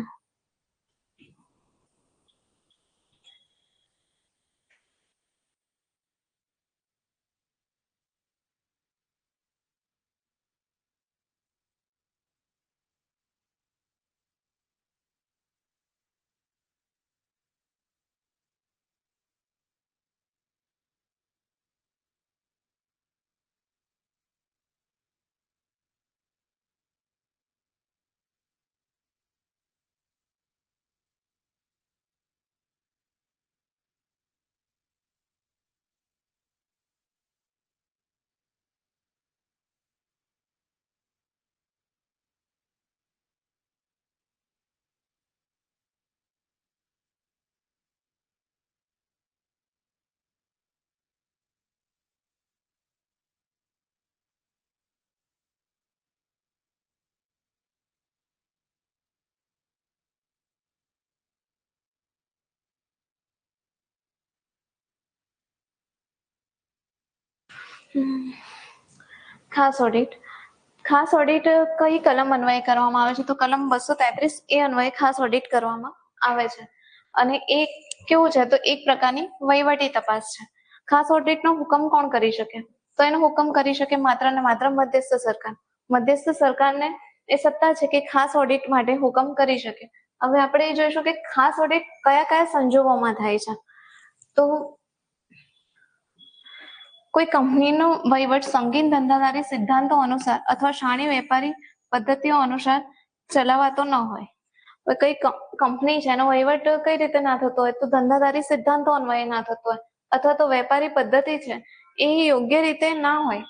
ખાસ ઓડિટ. ખાસ ઓડિટ કઈ કલમ અન્વયે કરવામાં આવે છે? તો કલમ 233A અન્વયે ખાસ ઓડિટ કરવામાં આવે છે. અને એ કેવું છે? તો એક પ્રકારની વહીવટી તપાસ છે. ખાસ ઓડિટનો હુકમ કોણ કરી શકે? તો એનો હુકમ કરી શકે માત્ર ને માત્ર મધ્યસ્થ સરકાર. મધ્યસ્થ સરકારને એ સત્તા છે કે ખાસ ઓડિટ માટે હુકમ કરી શકે. હવે આપણે જોઈશું કે ખાસ ઓડિટ કયા કયા સંજોગોમાં થાય છે. તો કોઈ કંપનીનો વહીવટ સંગીન ધંધાદારી સિદ્ધાંતો અનુસાર અથવા શાણી વેપારી પદ્ધતિઓ અનુસાર ચલાવાતો ન હોય. કઈ કંપની છે એનો વહીવટ કઈ રીતે ના થતો હોય? તો ધંધાદારી સિદ્ધાંતો અન્વયે ના થતો હોય અથવા તો વેપારી પદ્ધતિ છે એ યોગ્ય રીતે ના હોય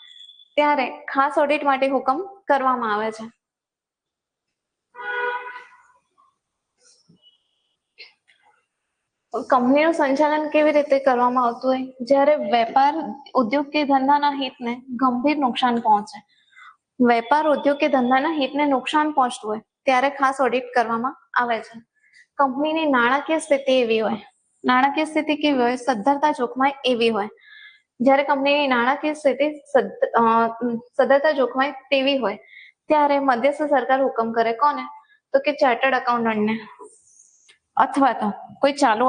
ત્યારે ખાસ ઓડિટ માટે હુકમ કરવામાં આવે છે. કંપનીનું સંચાલન કેવી રીતે કરવામાં આવતું હોય? જ્યારે વેપાર ઉદ્યોગ કે ધંધાના હિતને ગંભીર નુકસાન પહોંચે, વેપાર ઉદ્યોગ કે ધંધાના હિતને નુકસાન પહોંચતું હોય ત્યારે ખાસ ઓડિટ કરવામાં આવે છે. કંપનીની નાણાકીય સ્થિતિ એવી હોય, નાણાકીય સ્થિતિ કેવી હોય? સદ્ધરતા જોખમાય એવી હોય. જ્યારે કંપનીની નાણાકીય સ્થિતિ સદ્ધરતા જોખમાય તેવી હોય ત્યારે મધ્યસ્થ સરકાર હુકમ કરે. કોને? તો કે ચાર્ટર્ડ એકાઉન્ટન્ટને. અથવા તો કોઈ ચાલુ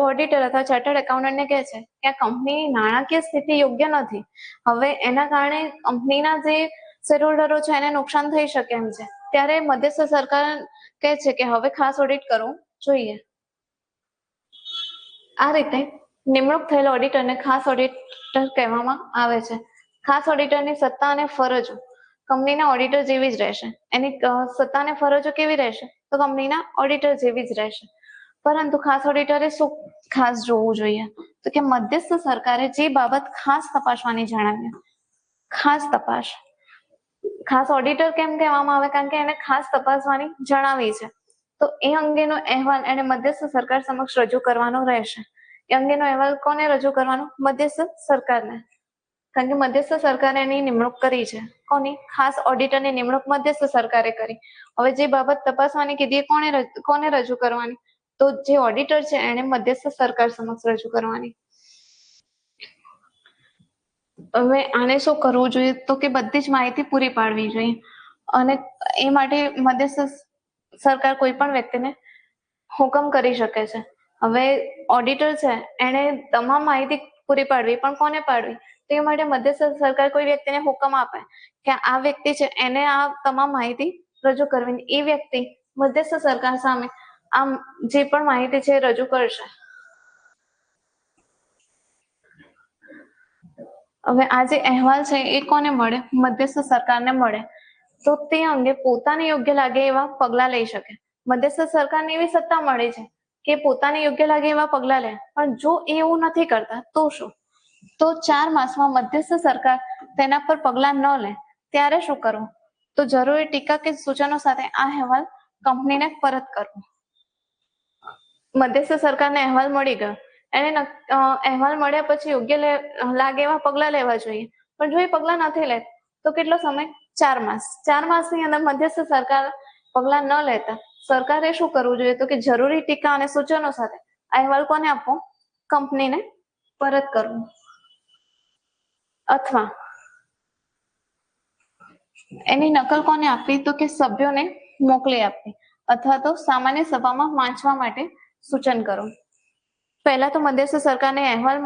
ઓડિટર અથવા ચાર્ટર્ડ એકાઉન્ટન્ટને કહે છે કે આ કંપનીની નાણાકીય સ્થિતિ યોગ્ય નથી, હવે એના કારણે કંપનીના જે શેર હોલ્ડરો છે એને નુકસાન થઈ શકે એમ છે, ત્યારે મધ્યસ્થ સરકાર કહે છે કે હવે ખાસ ઓડિટ કરવું જોઈએ. આ રીતે નિમણૂક થયેલા ઓડિટરને ખાસ ઓડિટર કહેવામાં આવે છે. ખાસ ઓડિટરની સત્તા અને ફરજો કંપનીના ઓડિટર જેવી જ રહેશે. એની સત્તા અને ફરજો કેવી રહેશે? તો કંપનીના ઓડિટર જેવી જ રહેશે. પરંતુ ખાસ ઓડિટરે શું ખાસ જોવું જોઈએ? તો કે મધ્યસ્થ સરકારે જે બાબત ખાસ તપાસવાની જણાવી. ખાસ તપાસ, ખાસ ઓડિટર કેમ કહેવામાં આવે? કારણ કે એને ખાસ તપાસવાની જણાવી છે, તો એ અંગેનો અહેવાલ એને મધ્યસ્થ સરકાર સમક્ષ રજૂ કરવાનો રહેશે. એ અંગેનો અહેવાલ કોને રજૂ કરવાનો? મધ્યસ્થ સરકારને, કારણ કે મધ્યસ્થ સરકારે એની નિમણૂક કરી છે. કોની? ખાસ ઓડિટરની નિમણૂક મધ્યસ્થ સરકારે કરી. હવે જે બાબત તપાસવાની કીધી કોને રજૂ કરવાની? તો જે ઓડિટર છે એને મધ્યસ્થ સરકાર સમક્ષ રજૂ કરવાની. હવે આને શું કરવું જોઈએ? તો કે બધી જ માહિતી પૂરી પાડવી જોઈએ, અને એ માટે મધ્યસ્થ સરકાર કોઈ પણ વ્યક્તિને હુકમ કરી શકે છે. હવે ઓડિટર છે એને તમામ માહિતી પૂરી પાડવી, પણ કોને પાડવી? તે માટે મધ્યસ્થ સરકાર કોઈ વ્યક્તિને હુકમ આપે કે આ વ્યક્તિ છે એને આ તમામ માહિતી રજૂ કરવી. એ વ્યક્તિ મધ્યસ્થ સરકાર સામે આમ જે પણ માહિતી છે રજૂ કરશે. હવે આ જે અહેવાલ છે એ કોને મળે? મધ્યસ્થ સરકારને મળે. તો તે અંગે પોતાને યોગ્ય લાગે એવા પગલા લઈ શકે. મધ્યસ્થ સરકારને એવી સત્તા મળે છે કે પોતાને યોગ્ય લાગે એવા પગલા લે, પણ જો એવું નથી કરતા તો શું? તો 4 માસમાં મધ્યસ્થ સરકાર તેના પર પગલા ન લે ત્યારે શું કરવું? તો જરૂરી ટીકા કે સૂચનો સાથે આ અહેવાલ કંપનીને પરત કરવો. મધ્યસ્થ સરકારને અહેવાલ મળી ગયો, એને અહેવાલ મળ્યા પછી યોગ્ય લાગે એવા પગલા લેવા જોઈએ, પણ જો એ પગલા નથી લે તો કેટલો સમય? 4 માસ. 4 માસની અંદર મધ્યસ્થ સરકાર પગલા ન લેતા સરકારે શું કરવું જોઈએ? તો કે જરૂરી ટીકા અને સૂચનો સાથે અહેવાલ કોને આપવો? કંપનીને પરત કરવું, અથવા એની નકલ કોને આપવી? તો કે સભ્યોને મોકલી આપવી, અથવા તો સામાન્ય સભામાં વાંચવા માટે સૂચન કરવું. પહેલા તો મધ્યસ્થ સરકારને અહેવાલ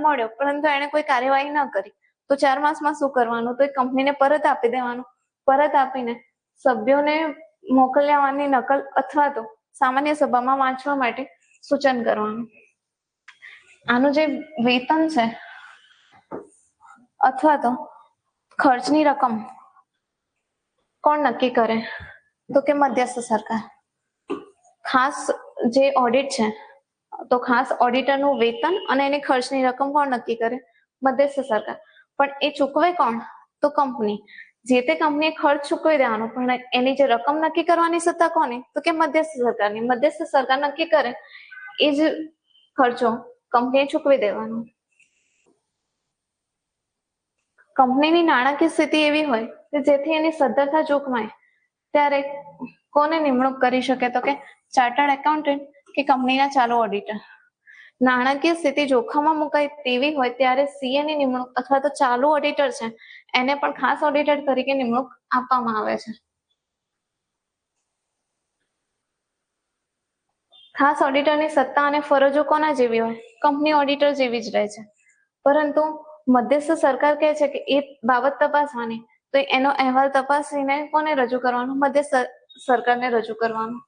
મળ્યો પરંતુ એને કોઈ કાર્યવાહી ન કરી, તો 4 માસમાં શું કરવાનું? તો એ કંપનીને પરત આપી દેવાનું. પરત આપીને સભ્યોને મોકલવાની નકલ અથવા તો સામાન્ય સભામાં વાંચવા માટે સૂચન કરવાનું. આનું જે વેતન છે અથવા તો ખર્ચની રકમ કોણ નક્કી કરે? તો કે મધ્યસ્થ સરકાર. ખાસ જે ઓડિટ છે તો ખાસ ઓડિટરનું વેતન અને એની ખર્ચની રકમ કોણ નક્કી કરે? મધ્યસ્થ સરકાર. પણ એ ચૂકવે કોણ? તો કંપની. જે તે કંપનીએ ખર્ચ ચૂકવી દેવાનો, પણ એની જે રકમ નક્કી કરવાની સત્તા કોની? તો કે મધ્યસ્થ સરકારની. મધ્યસ્થ સરકાર નક્કી કરે એ જ ખર્ચો કંપનીએ ચૂકવી દેવાનો. કંપનીની નાણાકીય સ્થિતિ એવી હોય કે જેથી એની સદ્ધરતા જોખમાય, ત્યારે કોને નિમણૂક કરી શકે? તો કે ચાર્ટર્ડ એકાઉન્ટન્ટ કે કંપનીના ચાલુ ઓડિટર. નાણાકીય સ્થિતિ જોખમમાં મુકાય તેવી હોય ત્યારે સીએ ની નિમણૂક અથવા તો ચાલુ ઓડિટર છે એને પણ ખાસ ઓડિટર તરીકે નિમણૂક આપવામાં આવે છે. ખાસ ઓડિટરની સત્તા અને ફરજો કોના જેવી હોય? કંપની ઓડિટર જેવી જ રહે છે, પરંતુ મધ્યસ્થ સરકાર કહે છે કે એ બાબત તપાસવાની, તો એનો અહેવાલ તપાસીને કોને રજૂ કરવાનો? મધ્યસ્થ સરકારને રજૂ કરવાનો.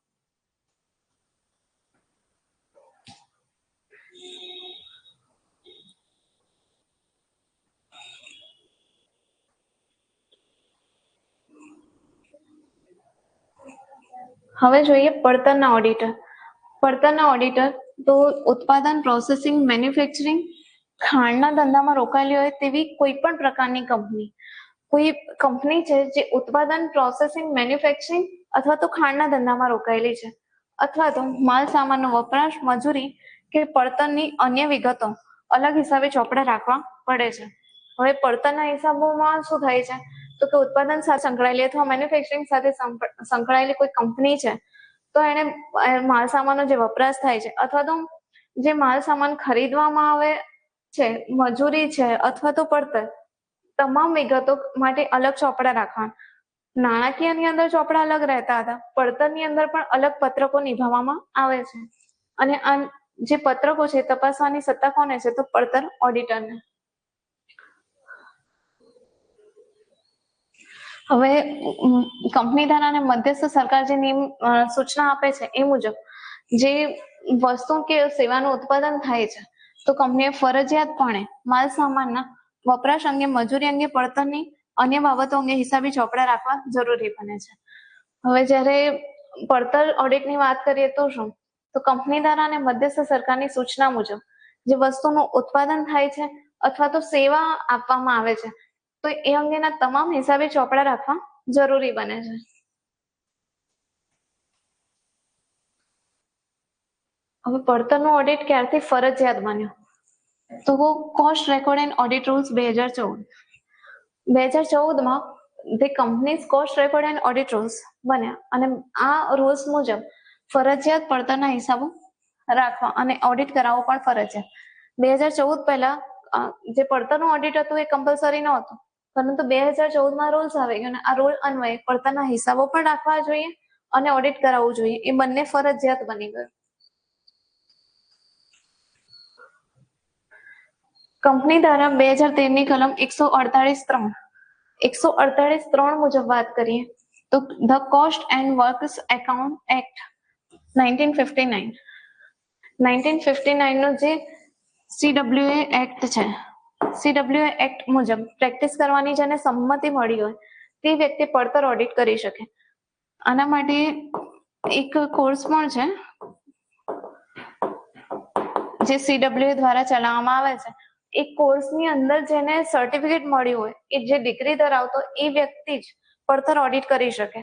હવે જોઈએ પડતરના ઓડિટર. પડતરના ઓડિટર તો ઉત્પાદન, પ્રોસેસિંગ, મેન્યુફેક્ચરિંગ, ખાણના ધંધામાં રોકાયેલી હોય તેવી કોઈ પણ પ્રકારની કોઈ કંપની છે જે ઉત્પાદન, પ્રોસેસિંગ, મેન્યુફેક્ચરિંગ અથવા તો ખાણના ધંધામાં રોકાયેલી છે, અથવા તો માલ સામાનનો વપરાશ, મજૂરી કે પડતરની અન્ય વિગતો અલગ હિસાબે ચોપડે રાખવા પડે છે. હવે પડતરના હિસાબોમાં શું થાય છે? તો કે ઉત્પાદન સાથે સંકળાયેલી અથવા મેન્યુફેક્ચરિંગ સાથે સંકળાયેલી કોઈ કંપની છે તો એને માલ સામાનનો જે વપરાશ થાય છે અથવા તો જે માલ સામાન ખરીદવામાં આવે છે, મજૂરી છે અથવા તો પડતર, તમામ વિગતો માટે અલગ ચોપડા રાખવાના. નાણાકીયની અંદર ચોપડા અલગ રહેતા હતા, પડતરની અંદર પણ અલગ પત્રકો નિભાવવામાં આવે છે અને આ જે પત્રકો છે તપાસવાની સત્તા કોને છે? તો પડતર ઓડિટરને. હવે કંપની ધારા અને મધ્યસ્થ સરકાર જે સૂચના આપે છે એ મુજબ જે વસ્તુ કે સેવાનું ઉત્પાદન થાય છે તો કંપનીએ ફરજિયાતપણે માલ સામાનના વપરાશ અંગે, મજૂરી અંગે, પડતરની અન્ય બાબતો અંગે હિસાબી ચોપડા રાખવા જરૂરી બને છે. હવે જ્યારે પડતર ઓડિટની વાત કરીએ તો શું? તો કંપની ધારા અને મધ્યસ્થ સરકારની સૂચના મુજબ જે વસ્તુનું ઉત્પાદન થાય છે અથવા તો સેવા આપવામાં આવે છે તો એ અંગેના તમામ હિસાબી ચોપડા રાખવા જરૂરી બને છે. હવે પડતરનું ઓડિટ ક્યારથી ફરજિયાત બન્યું? તો cost record and audit rules 2014 the companies cost record and audit rules બન્યા અને આ રૂલ્સ મુજબ ફરજિયાત પડતરના હિસાબો રાખવા અને ઓડિટ કરાવવો પણ ફરજિયાત. 2014 પહેલા જે પડતરનું ઓડિટ હતું એ કમ્પલસરી નહોતું, પરંતુ 2014 રૂલ્સ આવી ગયો અને આ રૂલ અન્વયે પડતરના હિસાબો પણ રાખવા જોઈએ અને ઓડિટ કરાવવું જોઈએ, એ બંને ફરજિયાત બની ગયું. કંપની ધારા 2013ની કલમ 148(3) મુજબ વાત કરીએ તો the cost and works account act 1959 નો જે CWA એક્ટ છે, CWA એક્ટ મુજબ પ્રેક્ટિસ કરવાની જેને સંમતિ મળી હોય તે વ્યક્તિ પડતર ઓડિટ કરી શકે. આના માટે એક કોર્સ પણ છે જે CWA દ્વારા ચલાવવામાં આવે છે. એક કોર્સની અંદર જેને સર્ટિફિકેટ મળ્યું હોય, એ જે ડિગ્રી ધરાવતો એ વ્યક્તિ જ પડતર ઓડિટ કરી શકે.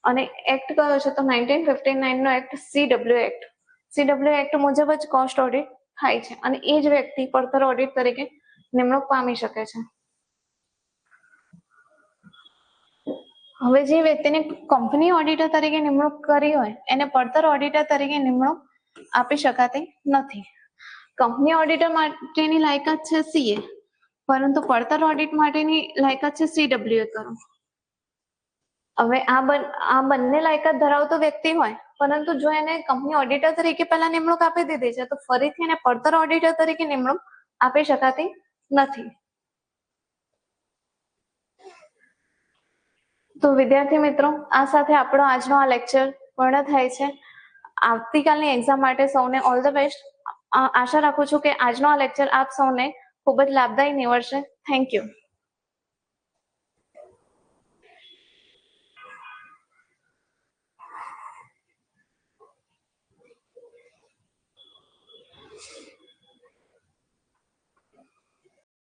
અને એક્ટ કયો છે? તો 1959 નો act CWA act. CWA act મુજબ જ કોસ્ટ ઓડિટ થાય છે અને એ જ વ્યક્તિ પડતર ઓડિટ તરીકે નિમણૂક પામી શકે છે. હવે જે વ્યક્તિને કંપની ઓડિટર તરીકે નિમણૂક કરી હોય એને પડતર ઓડિટર તરીકે નિમણૂક આપી શકાતી નથી. કંપની ઓડિટર માટેની લાયકાત છે CA, પરંતુ પડતર ઓડિટ માટેની લાયકાત છે CWA કરો. હવે આ બંને લાયકાત ધરાવતો વ્યક્તિ હોય, પરંતુ જો એને કંપની ઓડિટર તરીકે પહેલા નિમણૂક આપી દીધી છે તો ફરીથી એને પડતર ઓડિટર તરીકે નિમણૂક આપી શકાતી નથી. તો વિદ્યાર્થી મિત્રો, આ સાથે આપણો આજનો આ લેક્ચર પૂર્ણ થાય છે. આવતીકાલની એક્ઝામ માટે સૌને ઓલ ધ બેસ્ટ. આશા રાખું છું કે આજનો આ લેક્ચર આપ સૌને ખૂબ જ લાભદાયી નીવડશે. Thank you.